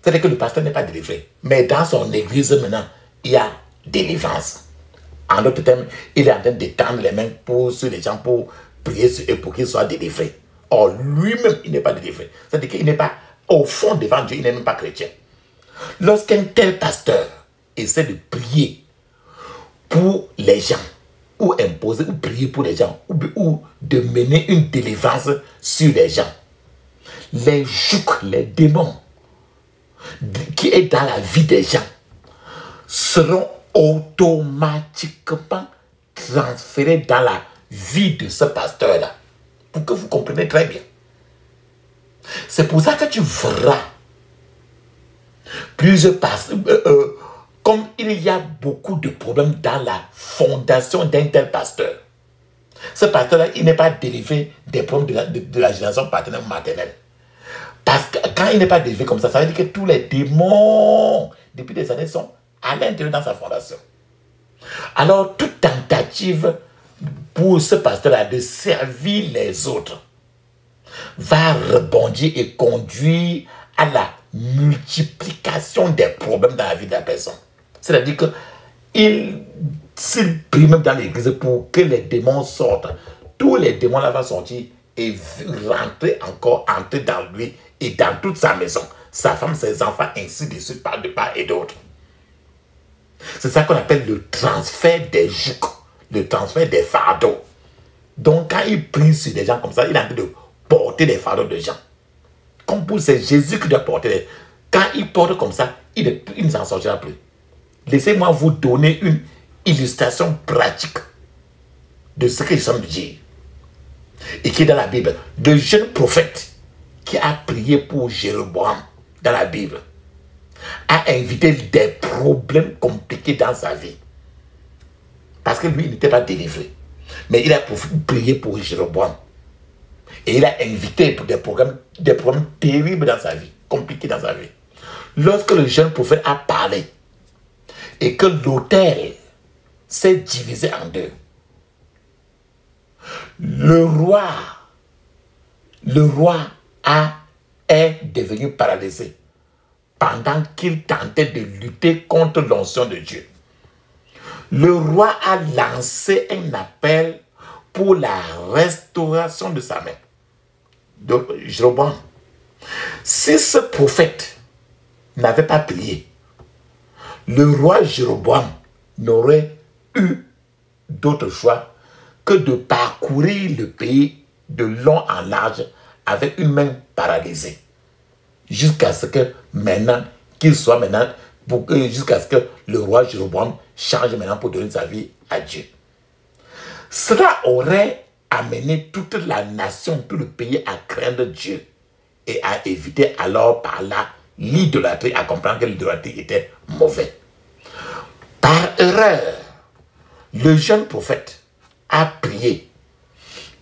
C'est-à-dire que le pasteur n'est pas délivré, mais dans son église maintenant, il y a délivrance. En d'autres termes, il est en train d'étendre les mains sur les gens pour prier sur eux pour qu'ils soient délivrés. Or, lui-même, il n'est pas délivré. C'est-à-dire qu'il n'est pas, au fond, devant Dieu, il n'est même pas chrétien. Lorsqu'un tel pasteur essaie de prier pour les gens, ou imposer, ou prier pour les gens, ou de mener une délivrance sur les gens, les jougs, les démons qui est dans la vie des gens seront automatiquement transférés dans la vie de ce pasteur-là. Pour que vous compreniez très bien. C'est pour ça que tu verras plusieurs pasteurs, comme il y a beaucoup de problèmes dans la fondation d'un tel pasteur. Ce pasteur-là, il n'est pas délivré des problèmes de la génération paternelle ou maternelle. Parce que quand il n'est pas délivré comme ça veut dire que tous les démons, depuis des années, sont à l'intérieur dans sa fondation. Alors, toute tentative pour ce pasteur-là de servir les autres va rebondir et conduire à la multiplication des problèmes dans la vie de la personne. C'est-à-dire que s'il prie même dans l'église pour que les démons sortent, tous les démons là vont sortir et entrer dans lui et dans toute sa maison, sa femme, ses enfants, ainsi de suite, de part et d'autre. C'est ça qu'on appelle le transfert des jougs, le transfert des fardeaux. Donc, quand il prie sur des gens comme ça, il est en train de porter des fardeaux de gens. Comme pour c'est Jésus qui doit porter. Quand il porte comme ça, il ne s'en sortira plus. Laissez-moi vous donner une illustration pratique de ce que je sens dire. Et qui est dans la Bible. Le jeune prophète qui a prié pour Jéroboam dans la Bible a invité des problèmes compliqués dans sa vie. Parce que lui, il n'était pas délivré. Mais il a prié pour Jéroboam. Et il a invité pour des problèmes terribles dans sa vie, compliqués dans sa vie. Lorsque le jeune prophète a parlé et que l'autel s'est divisé en deux, le roi est devenu paralysé pendant qu'il tentait de lutter contre l'onction de Dieu. Le roi a lancé un appel pour la restauration de sa main. Donc, Jéroboam, si ce prophète n'avait pas prié, le roi Jéroboam n'aurait eu d'autre choix que de parcourir le pays de long en large avec une main paralysée. Jusqu'à ce que maintenant, jusqu'à ce que le roi Jéroboam change maintenant pour donner sa vie à Dieu. Cela aurait amené toute la nation, tout le pays à craindre Dieu et à éviter alors par là l'idolâtrie, à comprendre que l'idolâtrie était mauvais. Par erreur, le jeune prophète a prié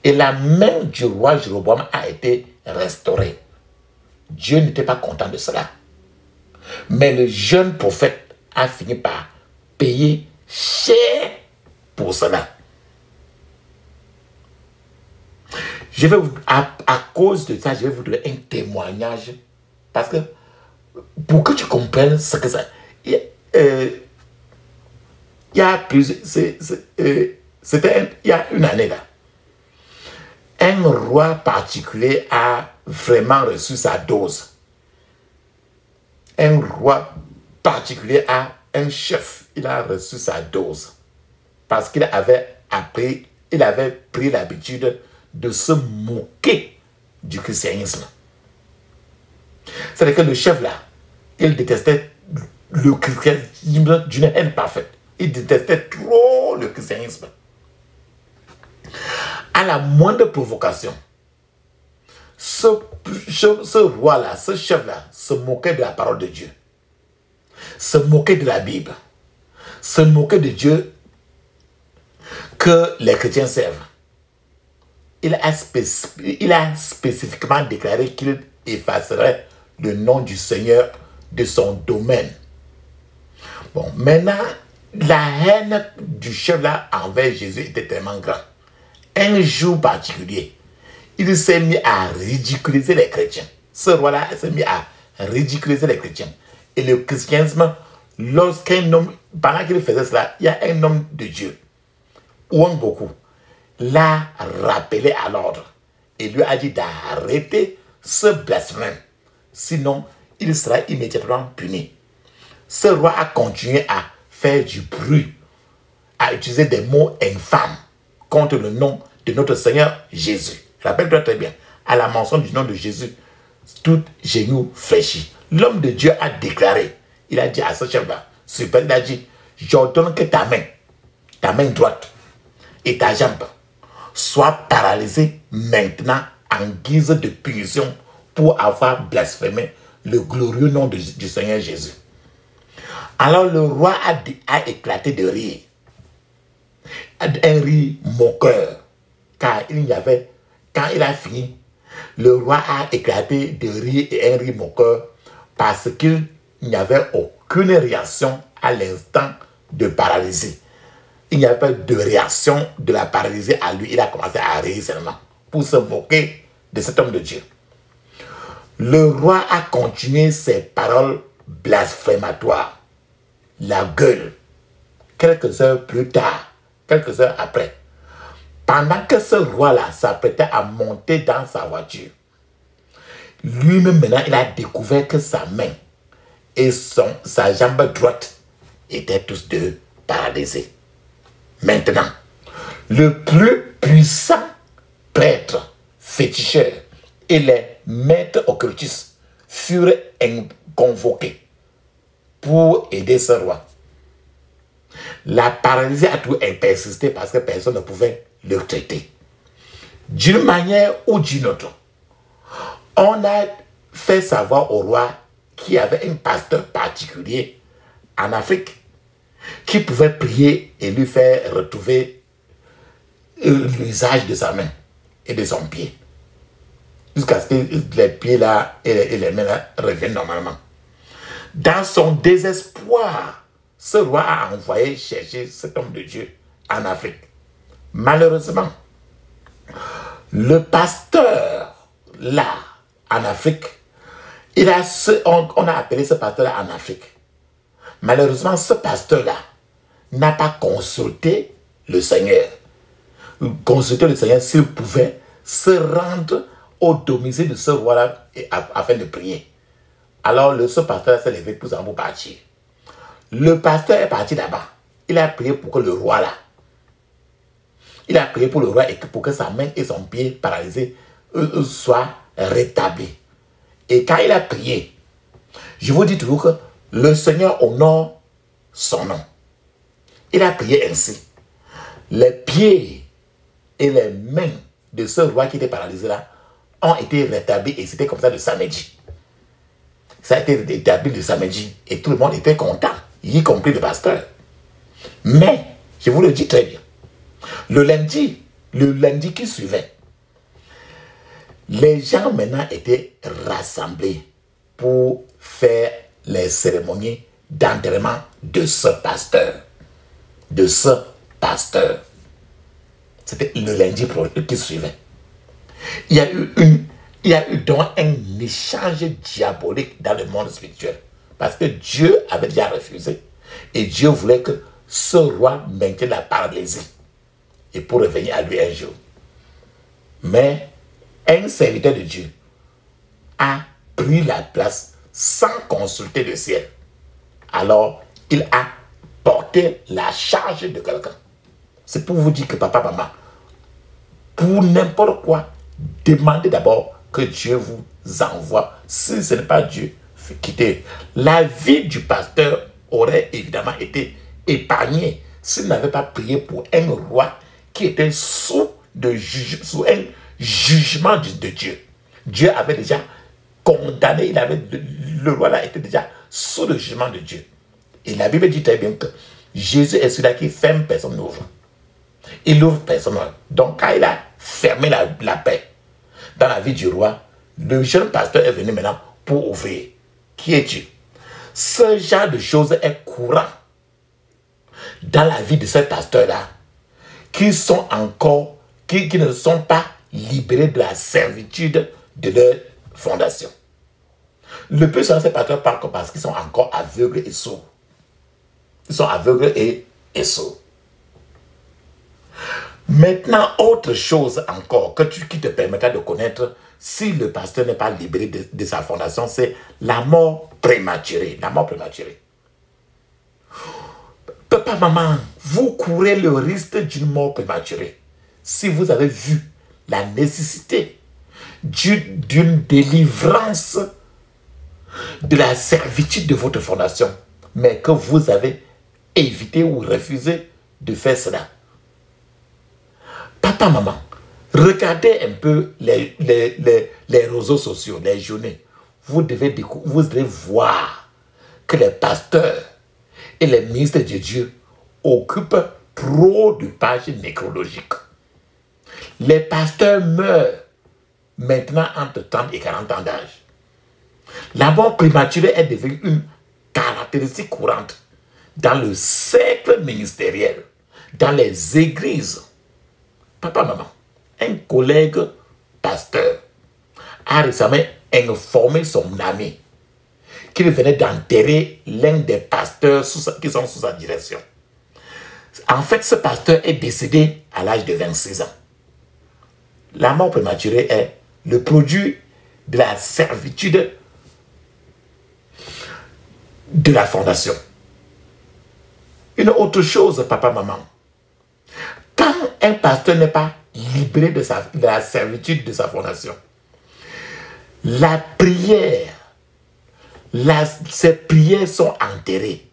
et la main du roi Jéroboam a été restaurée. Dieu n'était pas content de cela. Mais le jeune prophète a fini par payer cher pour cela. Je vais à cause de ça, je vais vous donner un témoignage. Parce que, pour que tu comprennes ce que ça... Il y a une année là. Un roi particulier a vraiment reçu sa dose. Un roi particulier un chef, il a reçu sa dose. Parce qu'il avait pris l'habitude de se moquer du christianisme. C'est-à-dire que le chef là, il détestait le christianisme d'une haine parfaite. Il détestait trop le christianisme. À la moindre provocation, ce roi-là, ce chef-là, se moquait de la parole de Dieu, se moquait de la Bible, se moquait de Dieu que les chrétiens servent. Il a spécifiquement déclaré qu'il effacerait le nom du Seigneur de son domaine. Bon, maintenant, la haine du chef-là envers Jésus était tellement grande. Un jour particulier, il s'est mis à ridiculiser les chrétiens. Ce roi-là s'est mis à ridiculiser les chrétiens. Et le christianisme, pendant qu'il faisait cela, il y a un homme de Dieu, Ouang Boku, l'a rappelé à l'ordre et lui a dit d'arrêter ce blasphème. Sinon, il sera immédiatement puni. Ce roi a continué à faire du bruit, à utiliser des mots infâmes contre le nom de notre Seigneur Jésus. Rappelle-toi très bien, à la mention du nom de Jésus, tout genou fléchit. L'homme de Dieu a déclaré, il a dit à ce chef-là, il a dit, j'ordonne que ta main droite et ta jambe soient paralysées maintenant en guise de punition pour avoir blasphémé le glorieux nom du Seigneur Jésus. Alors le roi a éclaté de rire. Un rire moqueur. Car quand il a fini, le roi a éclaté de rire et un rire moqueur parce qu'il n'y avait aucune réaction à l'instant de paralysie. Il n'y avait pas de réaction de la paralysie à lui. Il a commencé à rire seulement pour se moquer de cet homme de Dieu. Le roi a continué ses paroles blasphématoires. La gueule. Quelques heures plus tard, quelques heures après, pendant que ce roi-là s'apprêtait à monter dans sa voiture, lui-même maintenant, il a découvert que sa main et sa jambe droite étaient tous deux paralysés. Maintenant, le plus puissants prêtres féticheurs et les maîtres occultistes furent convoqués pour aider ce roi. La paralysie a tout persisté parce que personne ne pouvait le traiter. D'une manière ou d'une autre, on a fait savoir au roi qu'il y avait un pasteur particulier en Afrique qui pouvait prier et lui faire retrouver l'usage de sa main et de son pied. Jusqu'à ce que les pieds là et les mains là reviennent normalement. Dans son désespoir, ce roi a envoyé chercher cet homme de Dieu en Afrique. Malheureusement, le pasteur là, en Afrique, on a appelé ce pasteur-là en Afrique. Malheureusement, ce pasteur-là n'a pas consulté le Seigneur. Consulter le Seigneur s'il pouvait se rendre au domicile de ce roi-là afin de prier. Alors, ce pasteur s'est levé tout en pour partir. Le pasteur est parti là-bas. Il a prié pour que le roi là, il a prié pour le roi et pour que sa main et son pied paralysés soient rétablis. Et quand il a prié, je vous dis toujours que le Seigneur honore son nom. Il a prié ainsi. Les pieds et les mains de ce roi qui était paralysé là ont été rétablis et c'était comme ça le samedi. Ça a été rétabli le samedi et tout le monde était content, y compris le pasteur. Mais, je vous le dis très bien, le lundi qui suivait, les gens maintenant étaient rassemblés pour faire les cérémonies d'enterrement de ce pasteur. De ce pasteur. C'était le lundi qui suivait. Il y a eu donc un échange diabolique dans le monde spirituel. Parce que Dieu avait déjà refusé. Et Dieu voulait que ce roi maintienne la paralysie. Et pour revenir à lui un jour. Mais un serviteur de Dieu a pris la place sans consulter le ciel. Alors, il a porté la charge de quelqu'un. C'est pour vous dire que papa, maman, pour n'importe quoi, demandez d'abord que Dieu vous envoie. Si ce n'est pas Dieu, quittez. La vie du pasteur aurait évidemment été épargnée s'il n'avait pas prié pour un roi qui était sous un jugement de Dieu. Dieu avait déjà condamné, le roi là était déjà sous le jugement de Dieu. Et la Bible dit très bien que Jésus est celui-là qui ferme, personne n'ouvre. Il ouvre, personne n'ouvre. Donc quand il a fermé la paix dans la vie du roi, le jeune pasteur est venu maintenant pour ouvrir. Qui est Dieu? Ce genre de choses est courant dans la vie de ces pasteurs-là qui ne sont pas libérés de la servitude de leur fondation. Le plus souvent, ces pasteurs parlent parce qu'ils sont encore aveugles et sourds. Ils sont aveugles et sourds. Maintenant, autre chose encore qui te permettra de connaître si le pasteur n'est pas libéré de sa fondation, c'est la mort prématurée. La mort prématurée. Papa, maman, vous courez le risque d'une mort prématurée si vous avez vu la nécessité d'une délivrance de la servitude de votre fondation, mais que vous avez évité ou refusé de faire cela. Papa, maman, regardez un peu les réseaux sociaux, les journées. Vous devez voir que les pasteurs et les ministres de Dieu occupent trop de pages nécrologiques. Les pasteurs meurent maintenant entre 30 et 40 ans d'âge. La mort prématurée est devenue une caractéristique courante dans le cercle ministériel, dans les églises. Papa, maman, un collègue pasteur a récemment informé son ami qu'il venait d'enterrer l'un des pasteurs qui sont sous sa direction. En fait, ce pasteur est décédé à l'âge de 26 ans. La mort prématurée est le produit de la servitude de la fondation. Une autre chose, papa, maman. Quand un pasteur n'est pas libéré de la servitude de sa fondation. La prière, ses prières sont enterrées.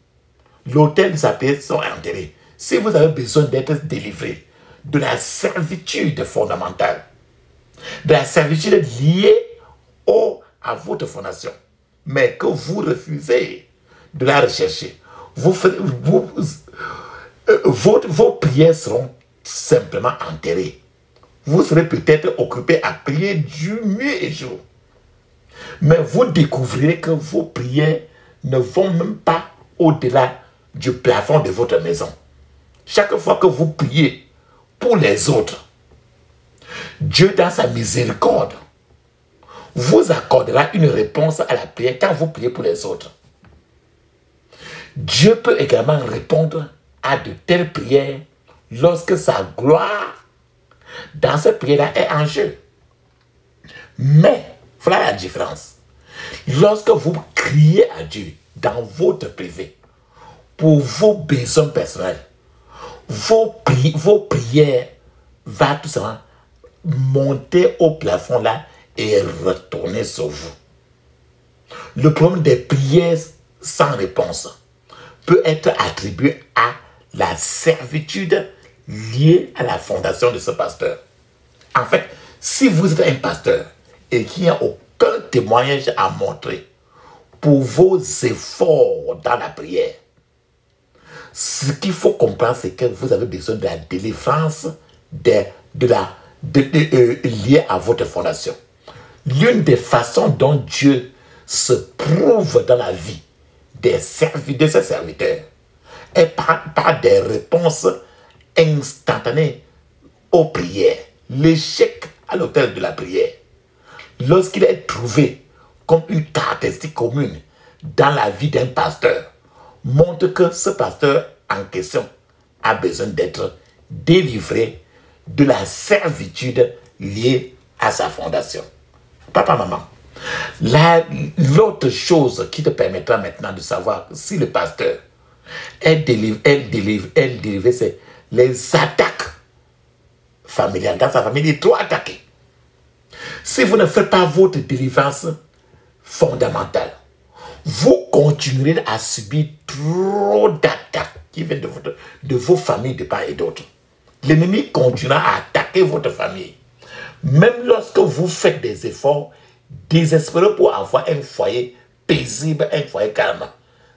L'autel de sa prière sont enterrés. Si vous avez besoin d'être délivré de la servitude fondamentale, de la servitude liée à votre fondation, mais que vous refusez de la rechercher, vos prières seront simplement enterrées. Vous serez peut-être occupé à prier du nuit et jour. Mais vous découvrirez que vos prières ne vont même pas au-delà du plafond de votre maison. Chaque fois que vous priez pour les autres, Dieu, dans sa miséricorde, vous accordera une réponse à la prière quand vous priez pour les autres. Dieu peut également répondre à de telles prières lorsque sa gloire dans cette prière-là est en jeu. Mais, voilà la différence. Lorsque vous criez à Dieu dans votre privé, pour vos besoins personnels, vos prières vont tout simplement monter au plafond là et retourner sur vous. Le problème des prières sans réponse peut être attribué à la servitude liée à la fondation de ce pasteur. En fait, si vous êtes un pasteur et qu'il n'y a aucun témoignage à montrer pour vos efforts dans la prière, ce qu'il faut comprendre, c'est que vous avez besoin de la délivrance liée à votre fondation. L'une des façons dont Dieu se prouve dans la vie de ses serviteurs est par des réponses instantanées aux prières. L'échec à l'autel de la prière, lorsqu'il est trouvé comme une caractéristique commune dans la vie d'un pasteur, montre que ce pasteur en question a besoin d'être délivré de la servitude liée à sa fondation. Papa, maman, l'autre chose qui te permettra maintenant de savoir si le pasteur est délivré, c'est les attaques familiales. Dans sa famille, il est trop attaqué. Si vous ne faites pas votre délivrance fondamentale, vous continuerez à subir trop d'attaques qui viennent de vos familles de part et d'autre. L'ennemi continuera à attaquer votre famille. Même lorsque vous faites des efforts désespérés pour avoir un foyer paisible, un foyer calme,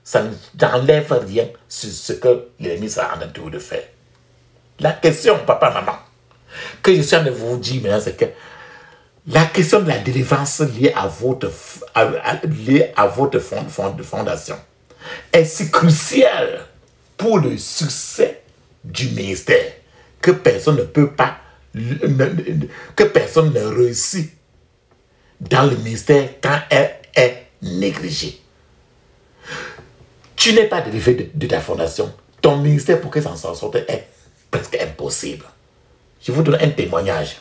ça n'enlève rien sur ce que l'ennemi sera en train de faire. La question, papa, maman, que je suis en train de vous dire maintenant, c'est que la question de la délivrance liée à votre fondation est si cruciale pour le succès du ministère que personne ne peut pas, que personne ne réussit dans le ministère quand elle est négligée. Tu n'es pas délivré de ta fondation. Ton ministère, pour que ça s'en sorte, est presque impossible. Je vous donne un témoignage.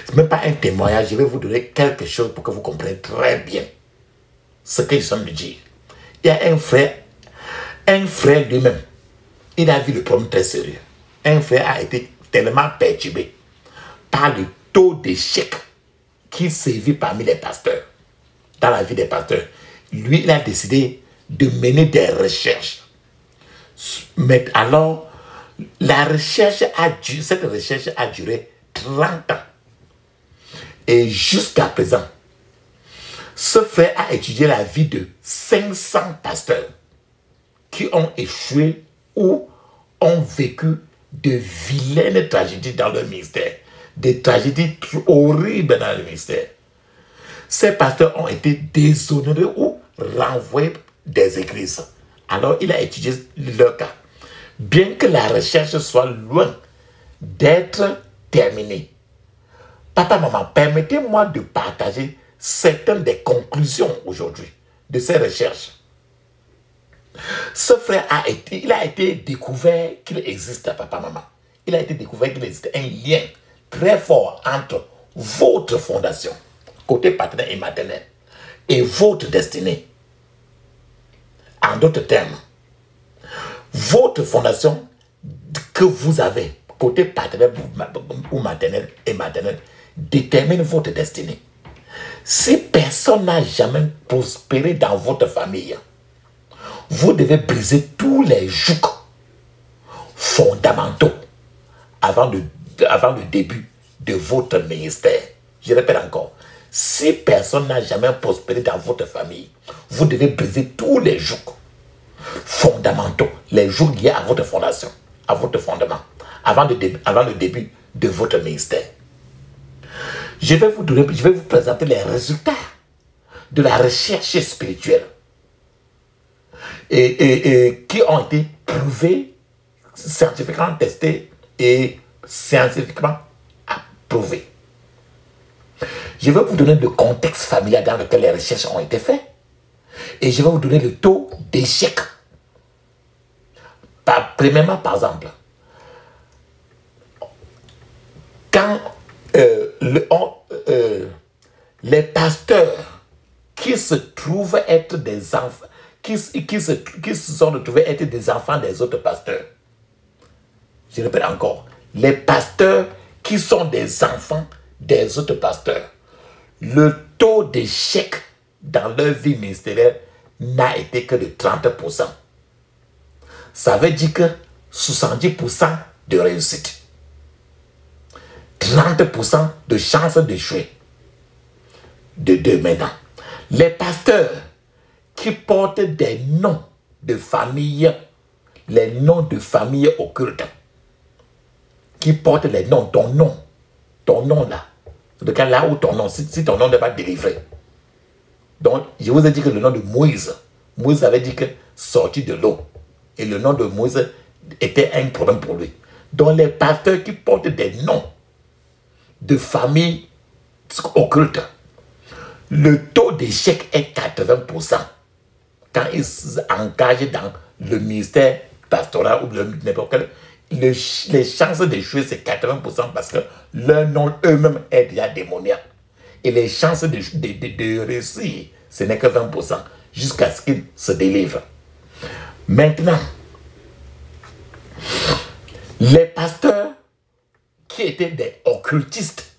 Ce n'est même pas un témoignage, je vais vous donner quelque chose pour que vous compreniez très bien ce que je suis en train de dire. Il y a un frère lui-même, il a vu le problème très sérieux. Un frère a été tellement perturbé par le taux d'échec qui sévit parmi les pasteurs, dans la vie des pasteurs. Lui, il a décidé de mener des recherches. Mais alors, cette recherche a duré 30 ans. Et jusqu'à présent, ce frère a étudié la vie de 500 pasteurs qui ont échoué ou ont vécu de vilaines tragédies dans le ministère. Des tragédies horribles dans le ministère. Ces pasteurs ont été déshonorés ou renvoyés des églises. Alors, il a étudié leur cas. Bien que la recherche soit loin d'être terminée, papa, maman, permettez-moi de partager certaines des conclusions aujourd'hui de ces recherches. Ce frère a été découvert qu'il existe, papa, maman. Il a été découvert qu'il existe un lien très fort entre votre fondation, côté paternel et maternel, et votre destinée. En d'autres termes, votre fondation que vous avez côté paternel ou maternel et maternel, détermine votre destinée. Si personne n'a jamais prospéré dans votre famille, vous devez briser tous les jougs fondamentaux avant le début de votre ministère. Je répète encore, si personne n'a jamais prospéré dans votre famille, vous devez briser tous les jougs fondamentaux, les jougs liés à votre fondation, à votre fondement, avant le début de votre ministère. Je vais vous présenter les résultats de la recherche spirituelle et qui ont été prouvés, scientifiquement testés et scientifiquement approuvés. Je vais vous donner le contexte familial dans lequel les recherches ont été faites et je vais vous donner le taux d'échec. Premièrement, par exemple, quand les pasteurs qui se trouvent être des enfants, qui se sont retrouvés être des enfants des autres pasteurs. Je répète encore, les pasteurs qui sont des enfants des autres pasteurs, le taux d'échec dans leur vie ministérielle n'a été que de 30%. Ça veut dire que 70% de réussite. 30% de chance d'échouer. De maintenant. Les pasteurs qui portent des noms de famille, les noms de famille occultes, qui portent les noms, ton nom là, là où ton nom, si ton nom n'est pas délivré. Donc, je vous ai dit que le nom de Moïse avait dit que sorti de l'eau. Et le nom de Moïse était un problème pour lui. Donc, les pasteurs qui portent des noms de famille occulte, le taux d'échec est 80% quand ils s'engagent dans le ministère pastoral ou n'importe quel. Les chances d'échouer, c'est 80% parce que leur nom eux-mêmes est déjà démoniaque. Et les chances de réussir, ce n'est que 20% jusqu'à ce qu'ils se délivrent. Maintenant, les pasteurs qui étaient des occultistes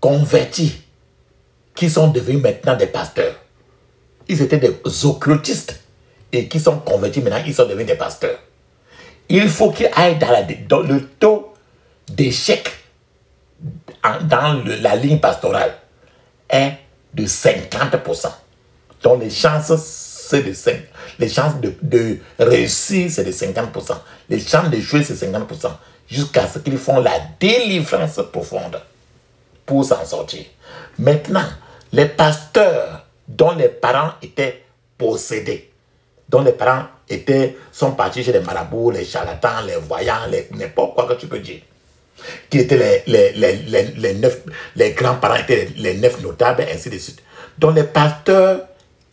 convertis, qui sont devenus maintenant des pasteurs. Ils étaient des occultistes et qui sont convertis maintenant, ils sont devenus des pasteurs. Il faut qu'ils aillent dans le taux d'échec dans la ligne pastorale est de 50%. Donc les chances, c'est de 5%. Les chances de réussir, c'est de 50%. Les chances d'échouer, c'est 50%. Jusqu'à ce qu'ils font la délivrance profonde pour s'en sortir. Maintenant, les pasteurs dont les parents étaient possédés, dont les parents sont partis chez les marabouts, les charlatans, les voyants, n'importe quoi que tu peux dire, qui étaient les grands-parents étaient les 9 notables, et ainsi de suite. Donc les pasteurs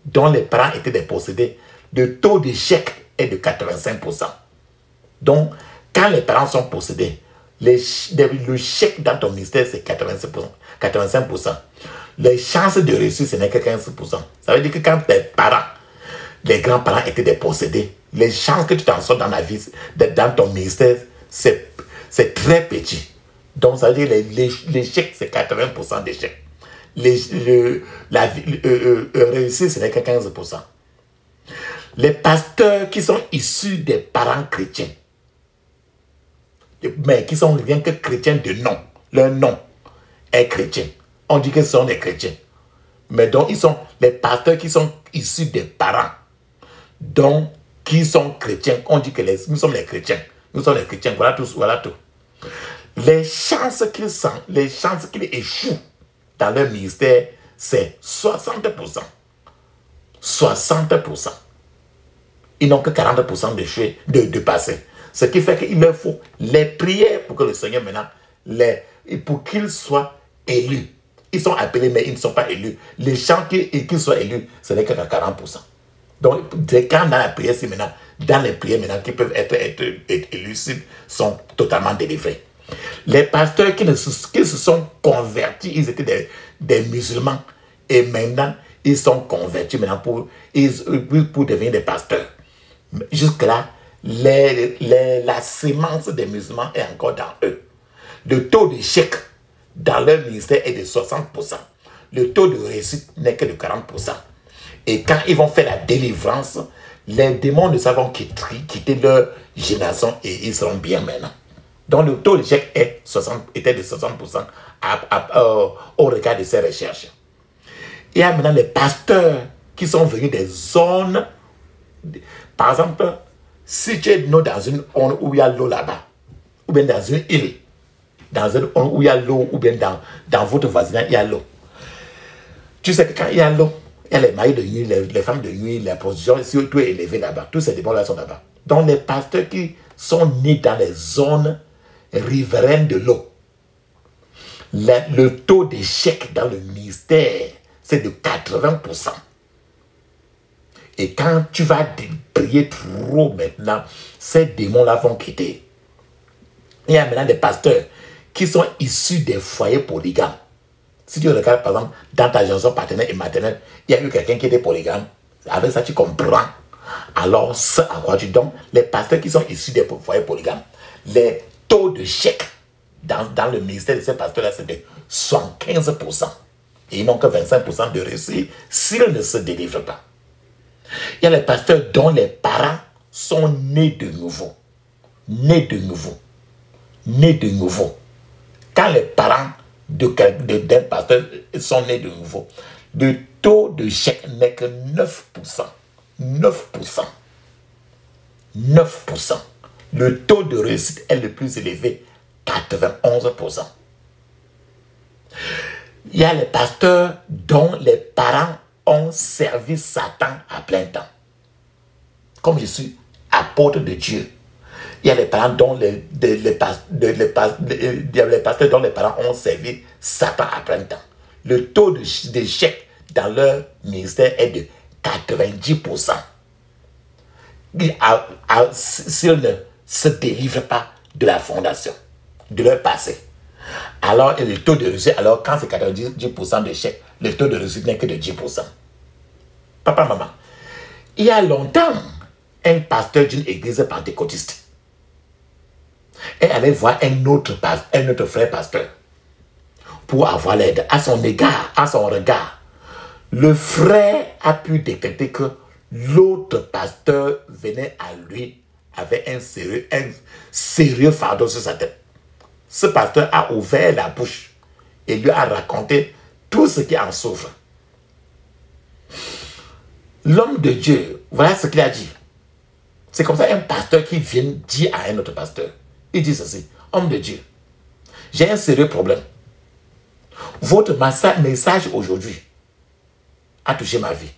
dont les parents étaient des possédés, le taux d'échec est de 85%. Donc, quand les parents sont possédés, le chèque dans ton ministère, c'est 85%. Les chances de réussir, ce n'est que 15%. Ça veut dire que quand tes parents, les grands-parents étaient des possédés, les chances que tu t'en sors dans la vie, dans ton ministère, c'est très petit. Donc, ça veut dire que l'échec, c'est 80% d'échec. Réussir, ce n'est que 15%. Les pasteurs qui sont issus des parents chrétiens, mais qui sont rien que chrétiens de nom, leur nom est chrétien. On dit que ce sont des chrétiens. Mais donc, ils sont les pasteurs qui sont issus des parents, donc qui sont chrétiens. On dit que nous sommes les chrétiens. Nous sommes les chrétiens. Voilà tout. Voilà tout. Les chances qu'ils échouent dans leur ministère, c'est 60%. 60%. Ils n'ont que 40% de passer. Ce qui fait qu'il leur faut les prières pour que le Seigneur maintenant, pour qu'ils soient élus. Ils sont appelés, mais ils ne sont pas élus. Les chances qu'ils soient élus, ce n'est que 40%. Donc, quand dans la prière, c'est maintenant, dans les prières maintenant qui peuvent être élus, sont totalement délivrés. Les pasteurs qui se sont convertis, ils étaient des musulmans, et maintenant, ils sont convertis maintenant pour devenir des pasteurs. Jusque-là, la sémence des musulmans est encore dans eux. Le taux d'échec dans leur ministère est de 60%. Le taux de réussite n'est que de 40%. Et quand ils vont faire la délivrance, les démons ne savent quitter leur génération et ils seront bien maintenant. Donc le taux d'échec était de 60% au regard de ces recherches. Il y a maintenant les pasteurs qui sont venus des zones. Par exemple, si tu es dans une zone où il y a l'eau là-bas, ou bien dans une île, dans une zone où il y a l'eau, ou bien dans votre voisinage, il y a l'eau. Tu sais que quand il y a l'eau, il y a les mailles de nuit, les femmes de nuit, la position, si tout est élevé là-bas, tous ces démons-là sont là-bas. Donc les pasteurs qui sont nés dans les zones riveraines de l'eau, le taux d'échec dans le ministère, c'est de 80%. Et quand tu vas prier trop maintenant, ces démons-là vont quitter. Il y a maintenant des pasteurs qui sont issus des foyers polygames. Si tu regardes, par exemple, dans ta génération paternelle et maternelle, il y a eu quelqu'un qui était polygame. Avec ça, tu comprends. Alors, ce à quoi tu donnes, les pasteurs qui sont issus des foyers polygames, les taux de chèque dans le ministère de ces pasteurs-là, c'est de 75%. Et ils n'ont que 25% de réussite s'ils ne se délivrent pas. Il y a les pasteurs dont les parents sont nés de nouveau. Nés de nouveau. Nés de nouveau. Quand les parents d'un pasteur sont nés de nouveau, le taux de chèque n'est que 9%. 9%. 9%. Le taux de réussite est le plus élevé, 91%. Il y a les pasteurs dont les parents ont servi Satan à plein temps. Comme je suis apôtre de Dieu, il y a les parents dont les pasteurs dont les parents ont servi Satan à plein temps. Le taux d'échec dans leur ministère est de 90%. S'ils ne se délivrent pas de la fondation, de leur passé. Alors, le taux de réussite, alors quand c'est 90% d'échec, le taux de réussite n'est que de 10%. Papa, maman, il y a longtemps, un pasteur d'une église pentecôtiste est allé voir un autre frère pasteur pour avoir l'aide. À son égard, à son regard, le frère a pu détecter que l'autre pasteur venait à lui avec un sérieux fardeau sur sa tête. Ce pasteur a ouvert la bouche et lui a raconté tout ce qui en souffre. L'homme de Dieu, voilà ce qu'il a dit. C'est comme ça un pasteur qui vient dire à un autre pasteur. Il dit ceci: homme de Dieu, j'ai un sérieux problème. Votre message aujourd'hui a touché ma vie.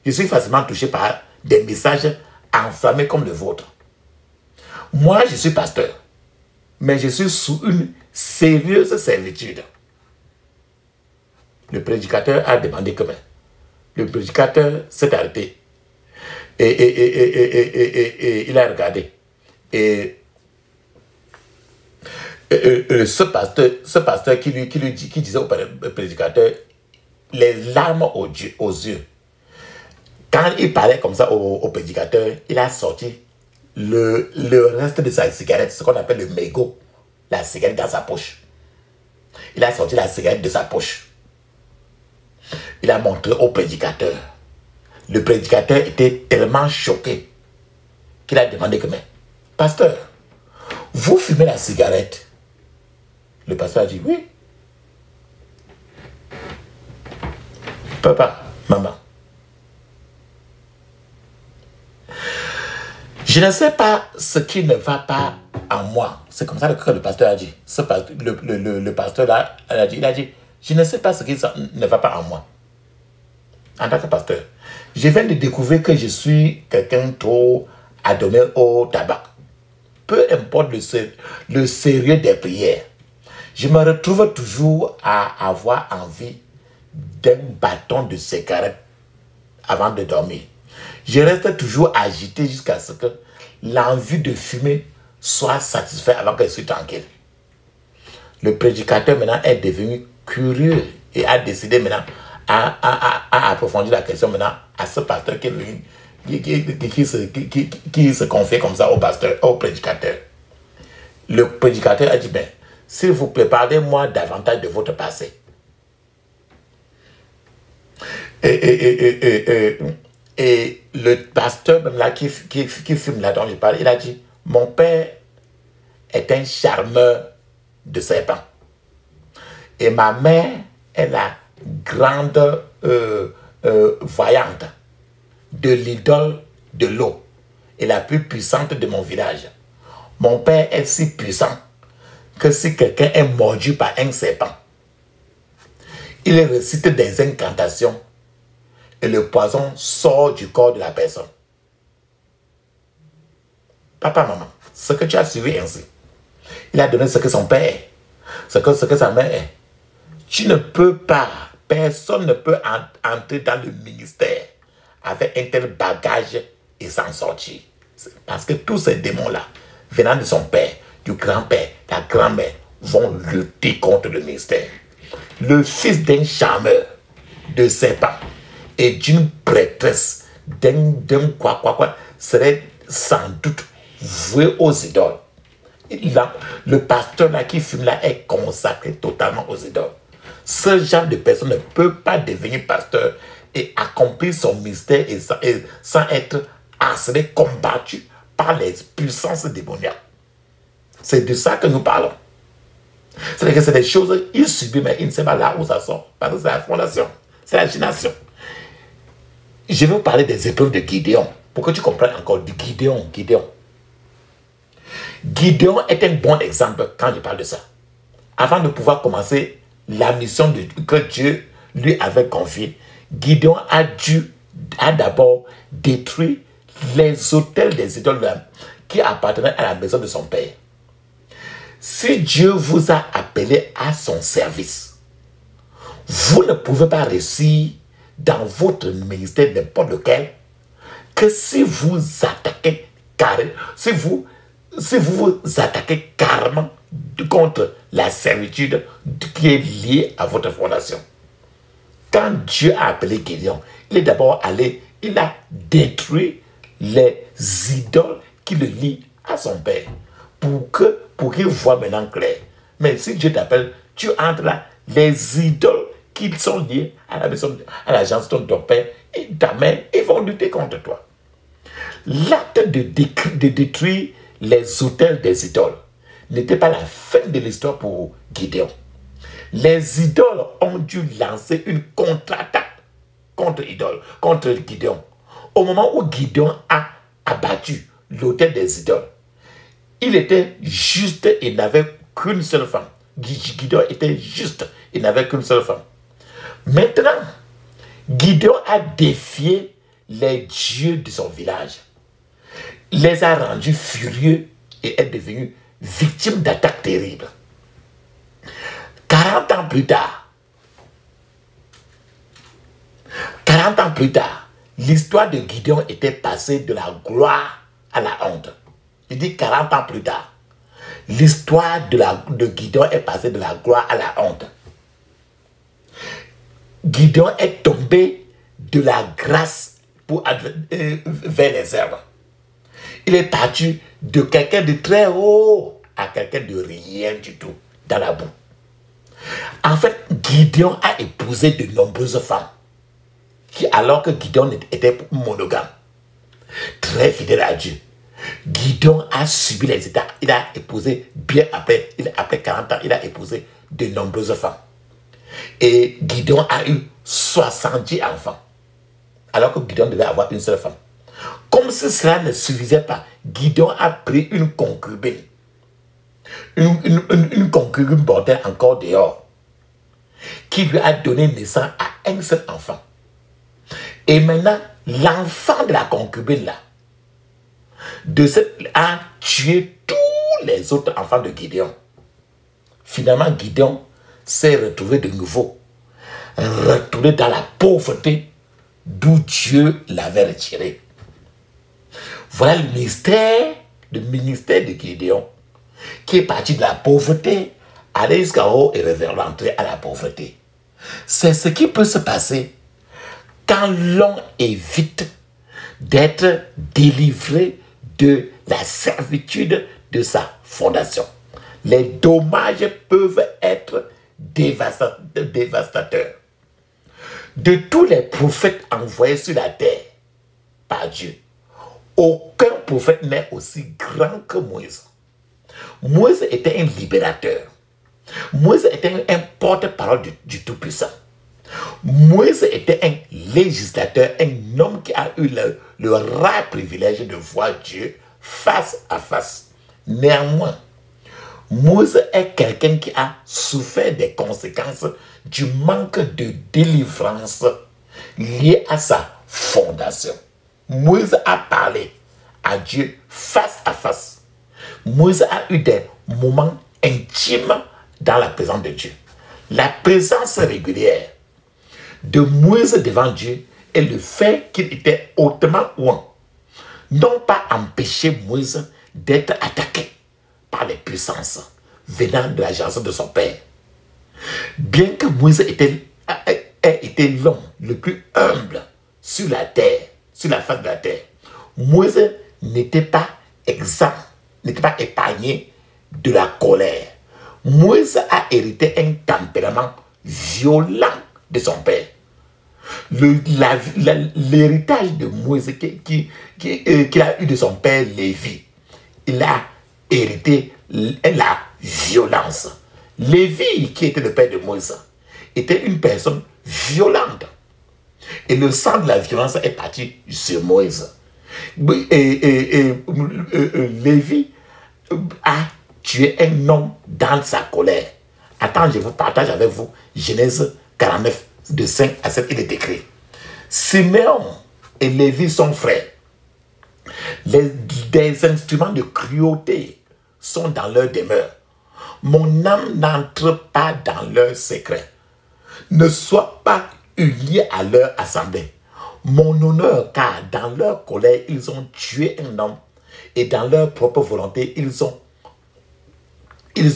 Je suis facilement touché par des messages enflammés comme le vôtre. Moi, je suis pasteur, mais je suis sous une sérieuse servitude. Le prédicateur a demandé comment. Le prédicateur s'est arrêté. Et il a regardé. Et ce pasteur qui disait au prédicateur, les larmes aux yeux. Quand il parlait comme ça au prédicateur, il a sorti le reste de sa cigarette, ce qu'on appelle le mégot, la cigarette dans sa poche. Il a sorti la cigarette de sa poche. Il a montré au prédicateur. Le prédicateur était tellement choqué qu'il a demandé que, mais, pasteur, vous fumez la cigarette? Le pasteur a dit oui. Papa, maman, je ne sais pas ce qui ne va pas en moi. C'est comme ça que le pasteur a dit. Le pasteur là, il a dit, je ne sais pas ce qui ne va pas en moi. En tant que pasteur, je viens de découvrir que je suis quelqu'un trop adonné au tabac. Peu importe le sérieux des prières, je me retrouve toujours à avoir envie d'un bâton de cigarette avant de dormir. Je reste toujours agité jusqu'à ce que l'envie de fumer soit satisfaite avant que je sois tranquille. Le prédicateur maintenant est devenu curieux et a décidé maintenant à approfondir la question maintenant à ce pasteur qui est venu qui se confiait comme ça au pasteur, au prédicateur. Le prédicateur a dit, ben, s'il vous plaît, parlez-moi davantage de votre passé. Et le pasteur même là qui fume là dont je parle, il a dit, mon père est un charmeur de serpents. Et ma mère est la grande voyante de l'idole de l'eau et la plus puissante de mon village. Mon père est si puissant que si quelqu'un est mordu par un serpent, il récite des incantations et le poison sort du corps de la personne. Papa, maman, ce que tu as suivi ainsi, il a donné ce que son père est, ce que sa mère est. Tu ne peux pas, personne ne peut entrer dans le ministère avec un tel bagage et s'en sortir. Parce que tous ces démons-là, venant de son père, du grand-père, la grand-mère, vont lutter contre le ministère. Le fils d'un charmeur, de serpent et d'une prêtresse, d'un quoi, serait sans doute voué aux idoles. Le pasteur là qui fume là est consacré totalement aux idoles. Ce genre de personne ne peut pas devenir pasteur et accomplir son mystère sans être harcelé, combattu par les puissances démoniaques. C'est de ça que nous parlons. C'est-à-dire que c'est des choses, il subit, mais il ne sait pas là où ça sort. Parce que c'est la fondation, c'est la génération. Je vais vous parler des épreuves de Gideon, pour que tu comprennes encore de Gideon. Gideon est un bon exemple quand je parle de ça. Avant de pouvoir commencer la mission que Dieu lui avait confiée, Gideon a d'abord détruit les autels des idoles qui appartenaient à la maison de son père. Si Dieu vous a appelé à son service, vous ne pouvez pas réussir dans votre ministère n'importe lequel que si vous attaquez carrément contre la servitude qui est liée à votre fondation. Quand Dieu a appelé Gideon, il est d'abord allé, il a détruit les idoles qui le lient à son père pour qu'il voit maintenant clair. Mais si Dieu t'appelle, tu entres là, les idoles qui sont liées à la maison, à l'agence de ton père, ils t'amènent, ils vont lutter contre toi. L'acte de détruire les autels des idoles n'était pas la fin de l'histoire pour Gideon. Les idoles ont dû lancer une contre-attaque contre Gideon. Au moment où Gideon a abattu l'autel des idoles, il était juste et n'avait qu'une seule femme. Gideon était juste et n'avait qu'une seule femme. Maintenant, Gideon a défié les dieux de son village. Les a rendus furieux et est devenu victime d'attaques terribles. 40 ans plus tard, l'histoire de Gideon était passée de la gloire à la honte. Il dit 40 ans plus tard, l'histoire de Gideon est passée de la gloire à la honte. Gideon est tombé de la grâce vers les herbes. Il est parti de quelqu'un de très haut à quelqu'un de rien du tout, dans la boue. En fait, Gideon a épousé de nombreuses femmes, alors que Gideon était monogame, très fidèle à Dieu. Gideon a subi les états. Il a épousé, bien après 40 ans, il a épousé de nombreuses femmes. Et Gideon a eu 70 enfants, alors que Gideon devait avoir une seule femme. Comme si cela ne suffisait pas, Gideon a pris une concubine. Une concubine bordée encore dehors, qui lui a donné naissance à un seul enfant. Et maintenant, l'enfant de la concubine là, a tué tous les autres enfants de Gideon. Finalement, Gideon s'est retrouvé de nouveau, retourné dans la pauvreté d'où Dieu l'avait retiré. Voilà le ministère de Gideon, qui est parti de la pauvreté, aller jusqu'à haut et rentrer à la pauvreté. C'est ce qui peut se passer quand l'on évite d'être délivré de la servitude de sa fondation. Les dommages peuvent être dévastateurs. De tous les prophètes envoyés sur la terre par Dieu, aucun prophète n'est aussi grand que Moïse. Moïse était un libérateur. Moïse était un porte-parole du Tout-Puissant. Moïse était un législateur, un homme qui a eu le rare privilège de voir Dieu face à face. Néanmoins, Moïse est quelqu'un qui a souffert des conséquences du manque de délivrance lié à sa fondation. Moïse a parlé à Dieu face à face. Moïse a eu des moments intimes dans la présence de Dieu. La présence régulière de Moïse devant Dieu et le fait qu'il était hautement oint n'ont pas empêché Moïse d'être attaqué par les puissances venant de la génération de son père. Bien que Moïse ait été l'homme le plus humble sur la terre, sur la face de la terre, Moïse n'était pas exempt, n'était pas épargné de la colère. Moïse a hérité un tempérament violent de son père. L'héritage de Moïse qu'il a eu de son père Lévi, il a hérité la violence. Lévi, qui était le père de Moïse, était une personne violente. Et le sang de la violence est parti sur Moïse. Lévi a tué un homme dans sa colère. Attends, je vous partage avec vous Genèse 49, de 5 à 7, il est écrit. Siméon et Lévi sont frères. Des instruments de cruauté sont dans leur demeure. Mon âme n'entre pas dans leur secret. Ne sois pas unis à leur assemblée. Mon honneur, car dans leur colère, ils ont tué un homme et dans leur propre volonté, ils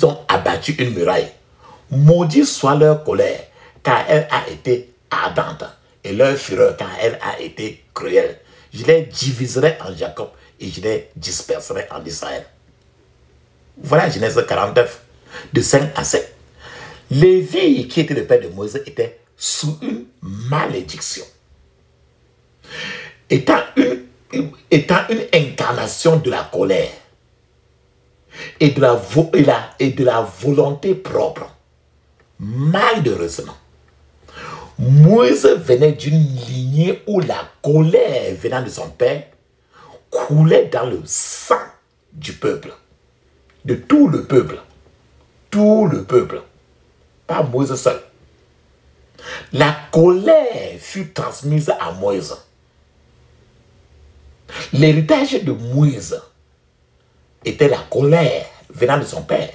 ont abattu une muraille. Maudit soit leur colère, car elle a été ardente, et leur fureur, car elle a été cruelle. Je les diviserai en Jacob et je les disperserai en Israël. Voilà Genèse 49, de 5 à 7. Lévi, qui était le père de Moïse, était sous une malédiction. Étant une incarnation de la colère et de la volonté propre. Malheureusement, Moïse venait d'une lignée où la colère venant de son père coulait dans le sang du peuple, de tout le peuple, pas Moïse seul. La colère fut transmise à Moïse. L'héritage de Moïse était la colère venant de son père.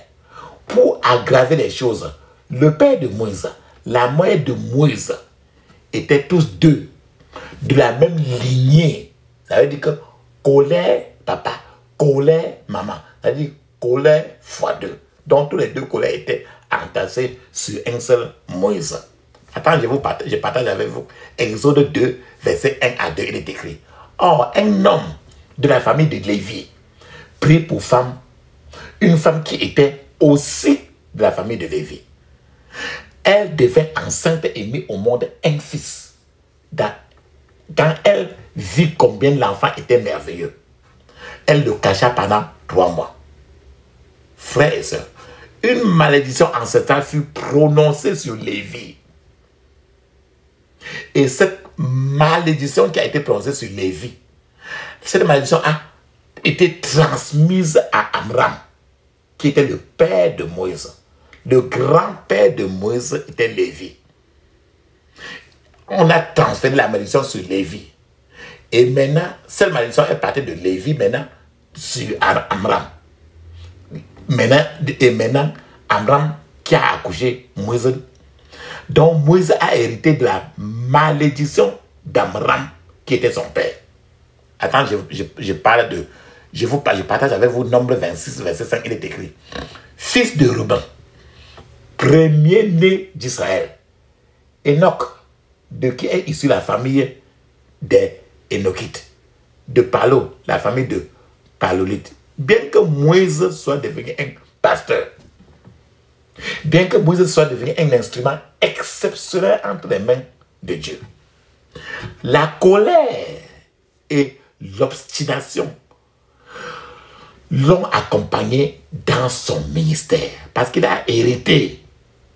Pour aggraver les choses, le père de Moïse, la mère de Moïse, étaient tous deux de la même lignée. Ça veut dire que colère papa, colère maman. Ça veut dire colère fois deux. Donc tous les deux colères étaient entassés sur un seul Moïse. Attends, je partage avec vous Exode 2, verset 1 à 2, il est écrit. Or, un homme de la famille de Lévi prit pour femme une femme qui était aussi de la famille de Lévi. Elle devint enceinte et mit au monde un fils. Quand elle vit combien l'enfant était merveilleux, elle le cacha pendant 3 mois. Frères et sœurs, une malédiction ancestrale fut prononcée sur Lévi. Et cette malédiction qui a été prononcée sur Lévi, cette malédiction a été transmise à Amram, qui était le père de Moïse. Le grand-père de Moïse était Lévi. On a transféré la malédiction sur Lévi. Et maintenant, cette malédiction est partie de Lévi maintenant sur Amram. Maintenant, Amram qui a accouché Moïse. Donc Moïse a hérité de la malédiction d'Amram qui était son père. Attends, je partage avec vous Nombre 26, verset 5, il est écrit. Fils de Ruben, premier-né d'Israël, Enoch, de qui est issue la famille des Énochites. de Palo, la famille de Palolite. Bien que Moïse soit devenu un pasteur, bien que Moïse soit devenu un instrument exceptionnel entre les mains de Dieu, la colère et l'obstination l'ont accompagné dans son ministère. Parce qu'il a hérité.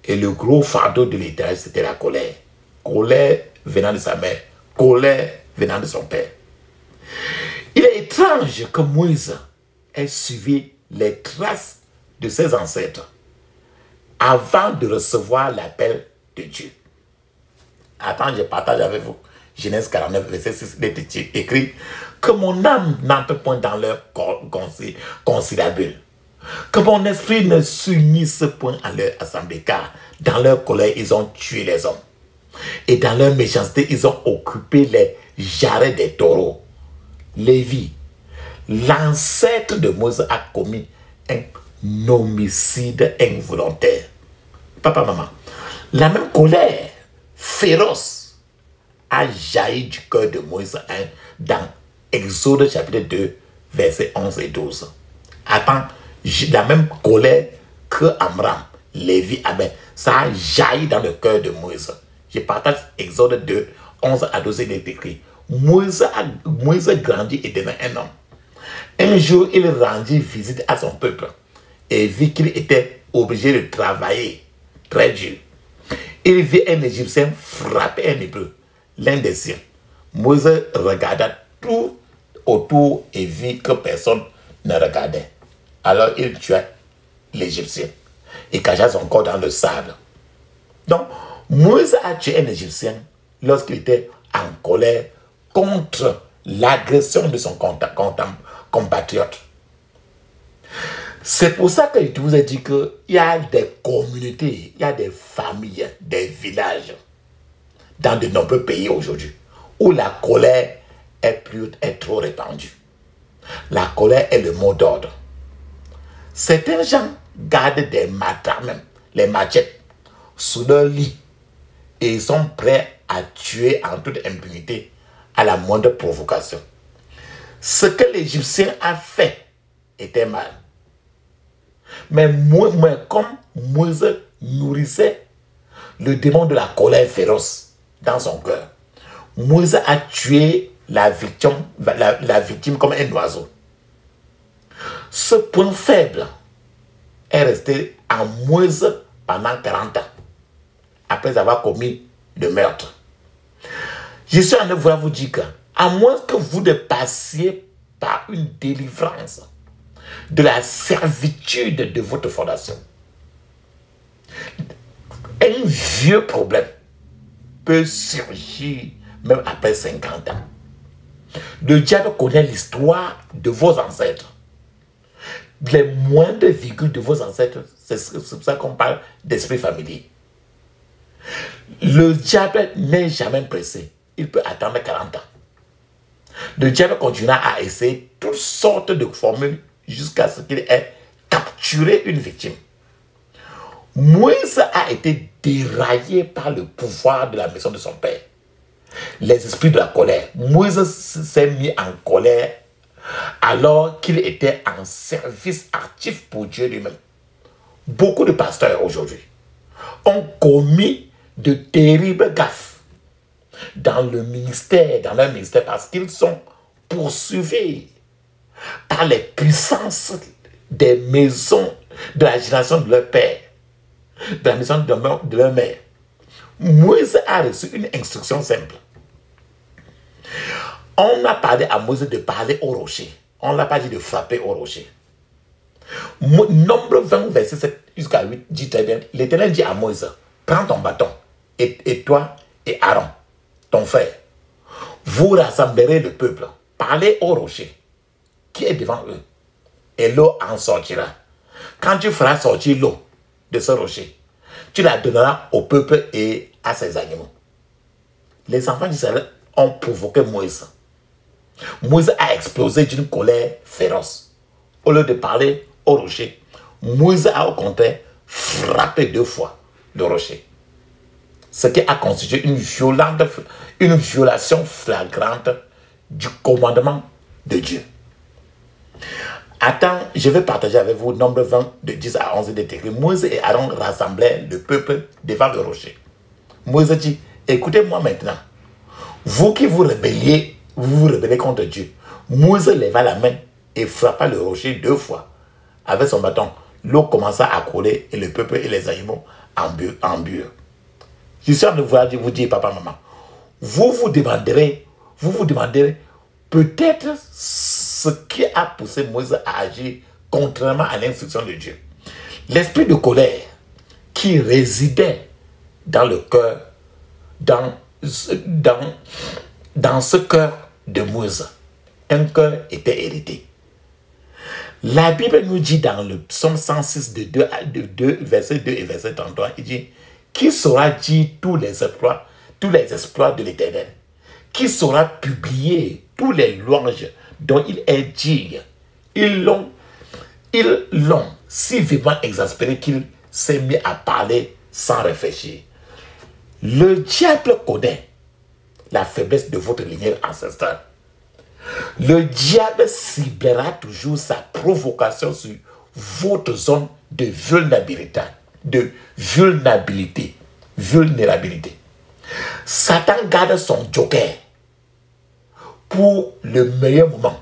Et le gros fardeau de l'Éternel, c'était la colère. Colère venant de sa mère. Colère venant de son père. Il est étrange que Moïse ait suivi les traces de ses ancêtres avant de recevoir l'appel de Dieu. Attends, je partage avec vous. Genèse 49, verset 6, il est écrit que mon âme n'entre point dans leur conciliabule, que mon esprit ne s'unisse point à leur assemblée, car dans leur colère, ils ont tué les hommes. Et dans leur méchanceté, ils ont occupé les jarrets des taureaux. Lévi, l'ancêtre de Moïse, a commis un homicide involontaire. Papa, maman, la même colère féroce a jailli du cœur de Moïse dans Exode chapitre 2, versets 11 et 12. Attends, la même colère que Amram, Lévi, Amen, ça a jailli dans le cœur de Moïse. Je partage Exode 2, 11 à 12, il est écrit. Moïse grandit et devint un homme. Un jour, il rendit visite à son peuple et vit qu'il était obligé de travailler très dur. Il vit un Égyptien frapper un Hébreu, l'un des siens. Moïse regarda tout autour et vit que personne ne regardait. Alors il tua l'Égyptien et cacha son corps dans le sable. Donc, Moïse a tué un Égyptien lorsqu'il était en colère contre l'agression de son compatriote. C'est pour ça que je vous ai dit qu'il y a des communautés, il y a des familles, des villages dans de nombreux pays aujourd'hui où la colère est trop répandue. La colère est le mot d'ordre. Certains gens gardent des matraques même, les machettes, sous leur lit et ils sont prêts à tuer en toute impunité à la moindre provocation. Ce que l'Égyptien a fait était mal. Mais comme Moïse nourrissait le démon de la colère féroce dans son cœur, Moïse a tué la victime comme un oiseau. Ce point faible est resté en Moïse pendant 40 ans, après avoir commis le meurtre. Je suis en train de vouloir vous dire qu'à moins que vous ne passiez par une délivrance de la servitude de votre fondation, un vieux problème peut surgir même après 50 ans. Le diable connaît l'histoire de vos ancêtres. Les moindres virgules de vos ancêtres, c'est pour ça qu'on parle d'esprit familier. Le diable n'est jamais pressé. Il peut attendre 40 ans. Le diable continuera à essayer toutes sortes de formules jusqu'à ce qu'il ait capturé une victime. Moïse a été déraillé par le pouvoir de la maison de son père. Les esprits de la colère. Moïse s'est mis en colère alors qu'il était en service actif pour Dieu lui-même. Beaucoup de pasteurs aujourd'hui ont commis de terribles gaffes dans leur ministère parce qu'ils sont poursuivis par les puissances des maisons de la génération de leur père, de la maison de leur mère. Moïse a reçu une instruction simple. On a parlé à Moïse de parler au rocher. On ne l'a pas dit de frapper au rocher. Nombre 20, verset 7 jusqu'à 8, dit très bien, l'Éternel dit à Moïse, prends ton bâton, et toi et Aaron, ton frère, vous rassemblerez le peuple, parlez au rocher, qui est devant eux, et l'eau en sortira. Quand tu feras sortir l'eau de ce rocher, tu la donneras au peuple et à ses animaux. Les enfants d'Israël ont provoqué Moïse. Moïse a explosé d'une colère féroce. Au lieu de parler au rocher, Moïse a au contraire frappé 2 fois le rocher. Ce qui a constitué une violation flagrante du commandement de Dieu. Attends, je vais partager avec vous Nombre 20 de 10 à 11 de écrit. Moïse et Aaron rassemblaient le peuple devant le rocher. Moïse dit, écoutez-moi maintenant. Vous qui vous rebellez contre Dieu. Moïse leva la main et frappa le rocher 2 fois. Avec son bâton, l'eau commença à couler et le peuple et les animaux en burent. Je suis en train de vous dire, papa, maman, vous vous demanderez peut-être ce qui a poussé Moïse à agir contrairement à l'instruction de Dieu. L'esprit de colère qui résidait dans le cœur, dans ce cœur de Moïse, un cœur était hérité. La Bible nous dit dans le psaume 106 de verset 2 et verset 33, il dit, qui saura dire tous les exploits de l'Éternel? Qui saura publier tous les louanges dont il est digne? Ils l'ont si vivement exaspéré qu'il s'est mis à parler sans réfléchir. Le diable connaît la faiblesse de votre lignée ancestrale. Le diable ciblera toujours sa provocation sur votre zone de vulnérabilité. Satan garde son joker pour le meilleur moment.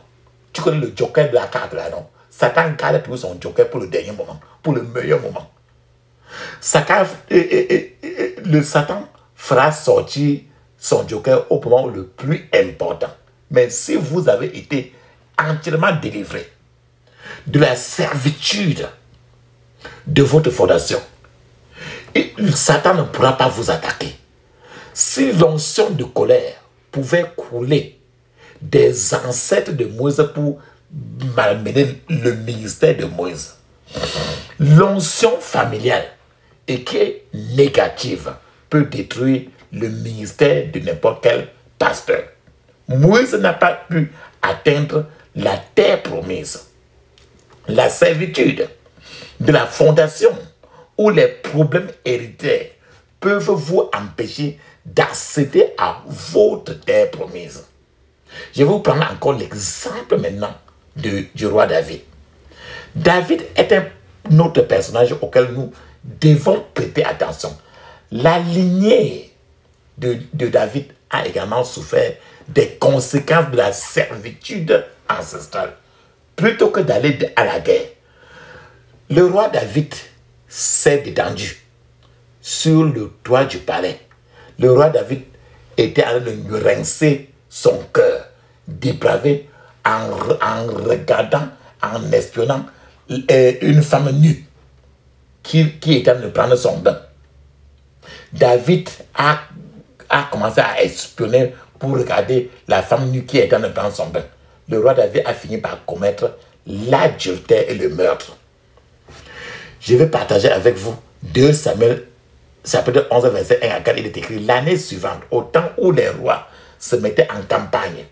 Tu connais le joker de la carte là, non? Satan garde toujours son joker pour le dernier moment, pour le meilleur moment. Le Satan fera sortir son joker au moment le plus important. Mais si vous avez été entièrement délivré de la servitude de votre fondation, Satan ne pourra pas vous attaquer. Si l'onction de colère pouvait couler des ancêtres de Moïse pour malmener le ministère de Moïse, l'onction familiale et qui est négative peut détruire le ministère de n'importe quel pasteur. Moïse n'a pas pu atteindre la terre promise. La servitude de la fondation ou les problèmes héritaires peuvent vous empêcher d'accéder à votre terre promise. Je vais vous prendre encore l'exemple maintenant du roi David. David est un autre personnage auquel nous devons prêter attention. La lignée de David a également souffert des conséquences de la servitude ancestrale. Plutôt que d'aller à la guerre, le roi David s'est détendu sur le toit du palais. Le roi David était en train de rincer son cœur dépravé en regardant, en espionnant une femme nue qui était en train de prendre son bain. David a commencé à espionner pour regarder la femme nue qui était en train de prendre son bain. Le roi David a fini par commettre l'adultère et le meurtre. Je vais partager avec vous 2 Samuel, chapitre 11, verset 1 à 4. Il est écrit, l'année suivante, au temps où les rois se mettaient en campagne,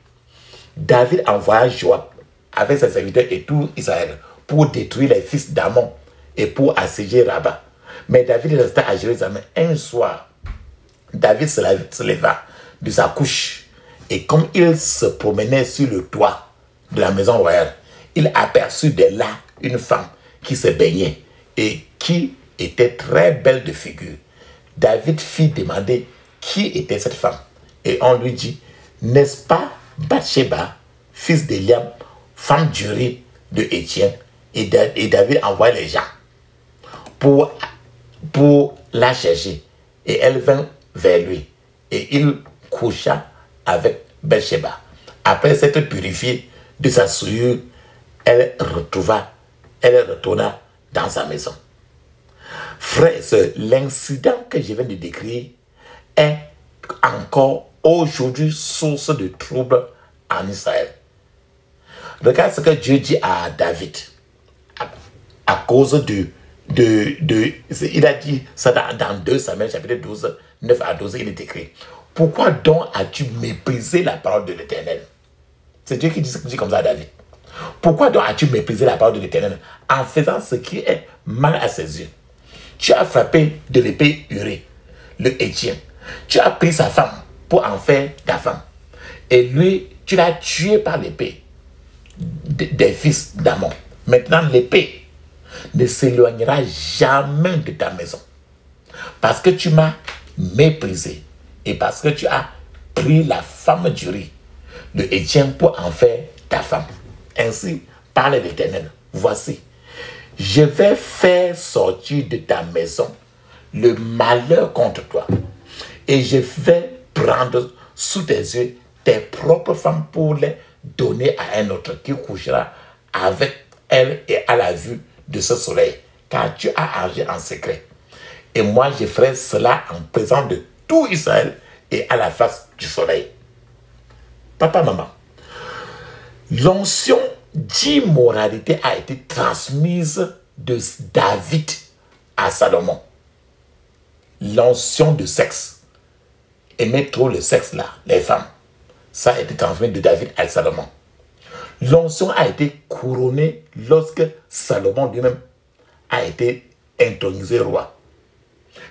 David envoya Joab avec ses serviteurs et tout Israël pour détruire les fils d'Amon et pour assiéger Rabat. Mais David resta à Jérusalem. Un soir, David se leva de sa couche et comme il se promenait sur le toit de la maison royale, il aperçut de là une femme qui se baignait et qui était très belle de figure. David fit demander qui était cette femme et on lui dit, n'est-ce pas Bathsheba, fils d'Eliam, femme d'Uri de Étienne? Et David envoya les gens pour la chercher et elle vint vers lui et il coucha avec Bathsheba. Après s'être purifiée de sa souillure, elle retourna dans sa maison. Frères, l'incident que je viens de décrire est encore aujourd'hui source de troubles en Israël. Regarde ce que Dieu dit à David à cause il a dit ça dans 2 Samuel chapitre 12, 9 à 12, il est écrit, pourquoi donc as-tu méprisé la parole de l'Éternel? C'est Dieu qui dit comme ça à David. Pourquoi donc as-tu méprisé la parole de l'Éternel en faisant ce qui est mal à ses yeux? Tu as frappé de l'épée Uri, le Héthien. Tu as pris sa femme pour en faire ta femme. Et lui, tu l'as tué par l'épée. des fils d'Amon. Maintenant, l'épée ne s'éloignera jamais de ta maison. Parce que tu m'as méprisé et parce que tu as pris la femme du riz de Étienne pour en faire ta femme. Ainsi parle l'Éternel. Voici, je vais faire sortir de ta maison le malheur contre toi. Et je vais prendre sous tes yeux tes propres femmes pour les donner à un autre qui couchera avec elle et à la vue de ce soleil. Car tu as agi en secret. Et moi, je ferai cela en présence de tout Israël et à la face du soleil. Papa, maman, l'onction d'immoralité a été transmise de David à Salomon. L'onction de sexe. Aimer trop le sexe là, les femmes. Ça a été transmis de David à Salomon. L'onction a été couronnée lorsque Salomon lui-même a été intronisé roi.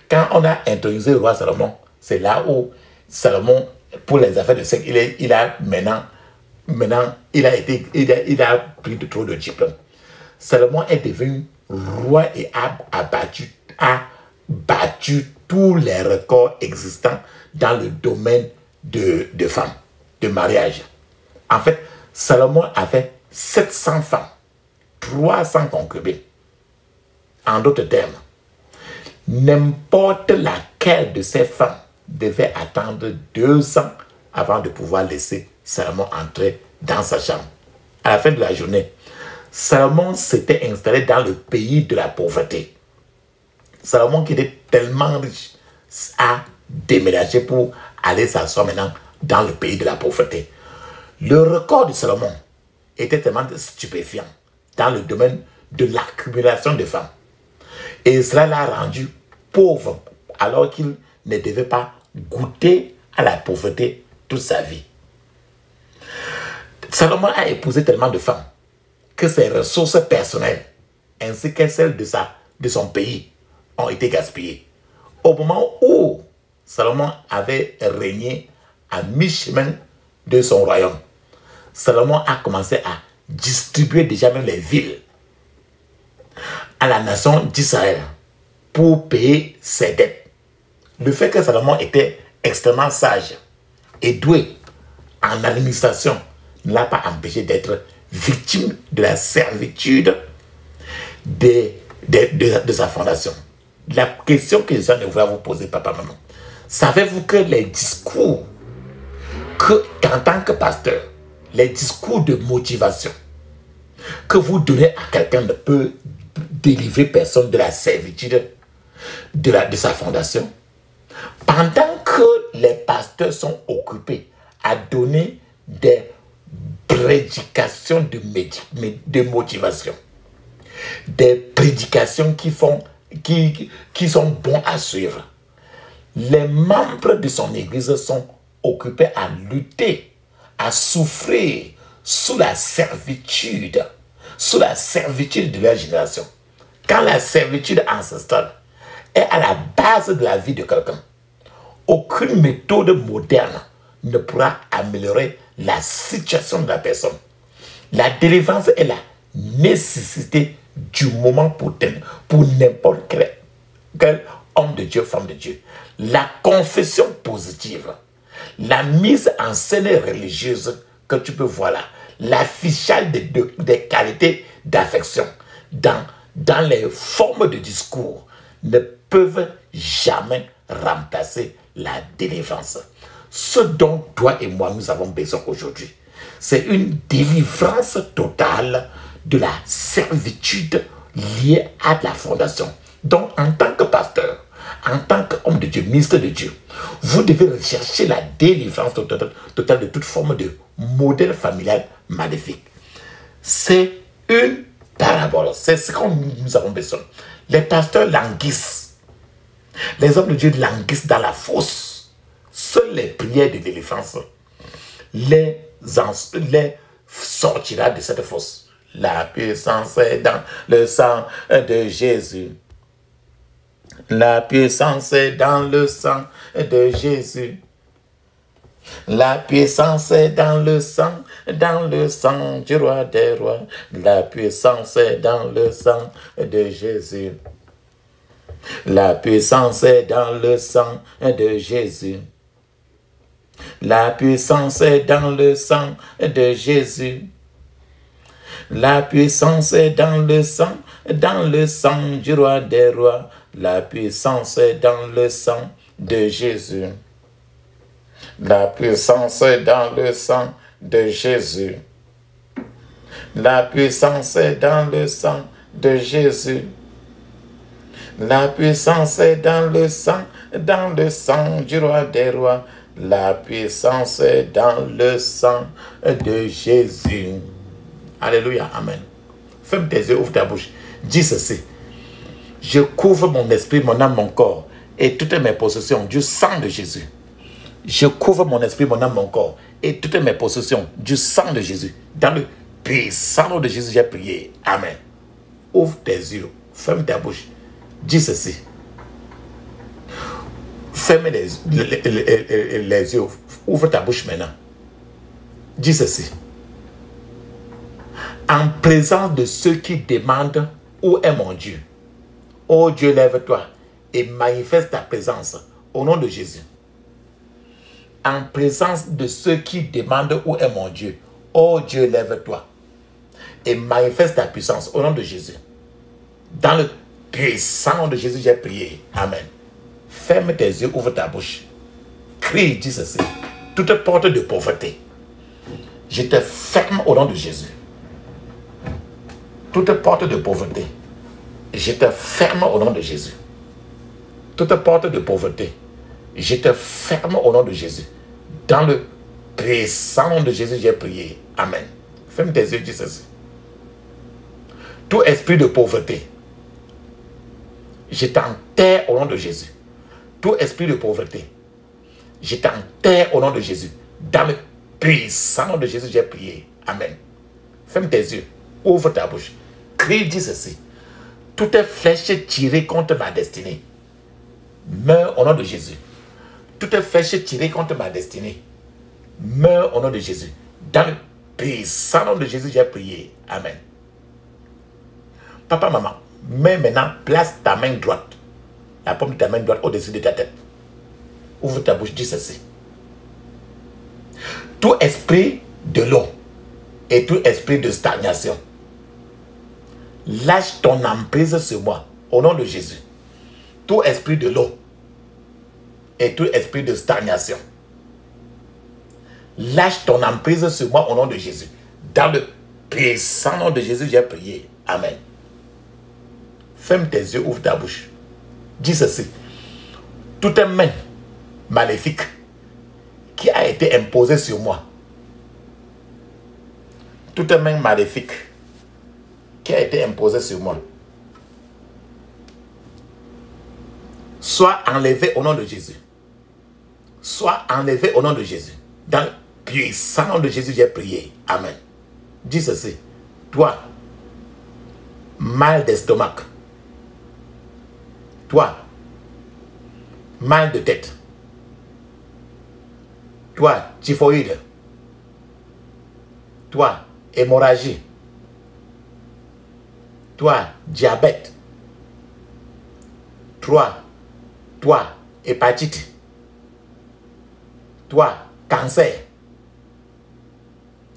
Quand on a intronisé le roi Salomon, c'est là où Salomon, pour les affaires de sexe, il a pris de trop de diplômes. Salomon est devenu roi et a battu tous les records existants dans le domaine de femmes, de mariage. En fait, Salomon avait 700 femmes, 300 concubines. En d'autres termes, n'importe laquelle de ces femmes devait attendre 2 ans avant de pouvoir laisser Salomon entrer dans sa chambre. À la fin de la journée, Salomon s'était installé dans le pays de la pauvreté. Salomon, qui était tellement riche, a déménagé pour aller s'asseoir maintenant dans le pays de la pauvreté. Le record de Salomon était tellement stupéfiant dans le domaine de l'accumulation de femmes. Et cela l'a rendu pauvre alors qu'il ne devait pas goûter à la pauvreté toute sa vie. Salomon a épousé tellement de femmes que ses ressources personnelles ainsi que celles de son pays ont été gaspillées. Au moment où Salomon avait régné à mi-chemin de son royaume, Salomon a commencé à distribuer déjà même les villes à la nation d'Israël pour payer ses dettes. Le fait que Salomon était extrêmement sage et doué en administration ne l'a pas empêché d'être victime de la servitude de sa fondation. La question que je voulais vous poser, papa, maman, savez-vous que les discours qu'en tant que pasteur, les discours de motivation que vous donnez à quelqu'un ne peut délivrer personne de la servitude de sa fondation? Pendant que les pasteurs sont occupés à donner des prédications de motivation, des prédications qui sont bons à suivre, les membres de son église sont occupés à lutter, à souffrir sous la servitude de leur génération. Quand la servitude ancestrale est à la base de la vie de quelqu'un, aucune méthode moderne ne pourra améliorer la situation de la personne. La délivrance est la nécessité du moment pour n'importe quel homme de Dieu, femme de Dieu. La confession positive, la mise en scène religieuse que tu peux voir là, l'affichage des qualités d'affection dans les formes de discours ne peuvent jamais remplacer la délivrance. Ce dont toi et moi nous avons besoin aujourd'hui, c'est une délivrance totale de la servitude liée à la fondation. Donc, en tant que pasteur, en tant qu'homme de Dieu, ministre de Dieu, vous devez rechercher la délivrance totale de toute forme de modèle familial maléfique. C'est une parabole. C'est ce que nous avons besoin. Les pasteurs languissent. Les hommes de Dieu languissent dans la fosse. Seules les prières de délivrance les sortira de cette fosse. La puissance est dans le sang de Jésus. La puissance est dans le sang de Jésus. La puissance est dans le sang dans le sang du roi des rois. La puissance est dans le sang de Jésus. La puissance est dans le sang de Jésus. La puissance est dans le sang de Jésus. La puissance est dans le sang du roi des rois. La puissance est dans le sang de Jésus. La puissance est dans le sang de Jésus. La puissance est dans le sang de Jésus. La puissance est dans le sang du roi des rois. La puissance est dans le sang de Jésus. Alléluia, amen. Ferme tes yeux, ouvre ta bouche. Dis ceci. Je couvre mon esprit, mon âme, mon corps et toutes mes possessions du sang de Jésus. Je couvre mon esprit, mon âme, mon corps et toutes mes possessions du sang de Jésus. Dans le puissant nom de Jésus, j'ai prié. Amen. Ouvre tes yeux, ferme ta bouche. Dis ceci. Ferme les yeux, ouvre ta bouche maintenant. Dis ceci. En présence de ceux qui demandent où est mon Dieu. Oh Dieu, lève-toi et manifeste ta présence au nom de Jésus. En présence de ceux qui demandent où est mon Dieu. Oh Dieu, lève-toi et manifeste ta puissance au nom de Jésus. Dans le puissant nom de Jésus, j'ai prié. Amen. Ferme tes yeux, ouvre ta bouche. Crie, dis ceci. Toute porte de pauvreté, je te ferme au nom de Jésus. Toute porte de pauvreté, je te ferme au nom de Jésus. Toute porte de pauvreté, je te ferme au nom de Jésus. Dans le puissant nom de Jésus, j'ai prié. Amen. Ferme tes yeux, dis ceci. Tout esprit de pauvreté, je t'enterre au nom de Jésus. Tout esprit de pauvreté, je t'enterre au nom de Jésus. Dans le puissant nom de Jésus, j'ai prié. Amen. Ferme tes yeux, ouvre ta bouche. Crie, dis ceci. Toute flèche tirée contre ma destinée, meurt au nom de Jésus. Toute flèche tirée contre ma destinée, meurt au nom de Jésus. Dans le puissant nom de Jésus, j'ai prié. Amen. Papa, maman, mets maintenant, place ta main droite, la paume de ta main droite au-dessus de ta tête. Ouvre ta bouche, dis ceci. Tout esprit de l'eau et tout esprit de stagnation, lâche ton emprise sur moi, au nom de Jésus. Tout esprit de l'eau et tout esprit de stagnation, lâche ton emprise sur moi, au nom de Jésus. Dans le puissant nom de Jésus, j'ai prié. Amen. Ferme tes yeux, ouvre ta bouche. Dis ceci. Toute main maléfique qui a été imposée sur moi, toute main maléfique qui a été imposée sur moi, soit enlevée au nom de Jésus. Soit enlevée au nom de Jésus. Dans le puissant nom de Jésus, j'ai prié. Amen. Dis ceci. Toi, mal d'estomac. Toi, mal de tête. Toi, typhoïde. Toi, hémorragie. Toi, diabète. Toi, hépatite. Toi, cancer.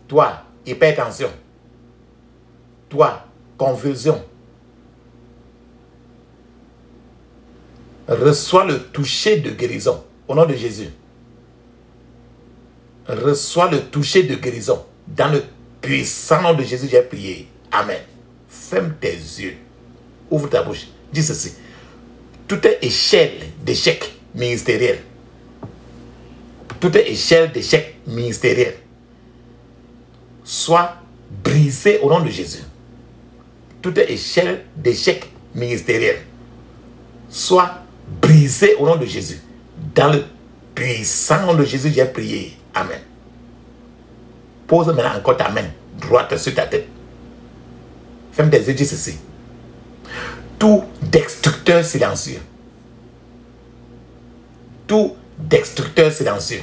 Toi, hypertension. Toi, convulsion. Reçois le toucher de guérison au nom de Jésus. Reçois le toucher de guérison. Dans le puissant nom de Jésus, j'ai prié. Amen. Ferme tes yeux. Ouvre ta bouche. Dis ceci. Toute échelle d'échec ministériel. Toute échelle d'échec ministériel soit brisée au nom de Jésus. Toute échelle d'échec ministériel soit brisée au nom de Jésus. Dans le puissant nom de Jésus, j'ai prié. Amen. Pose maintenant encore ta main droite sur ta tête. Ferme tes yeux, dis ceci. Tout destructeur silencieux. Tout destructeur silencieux.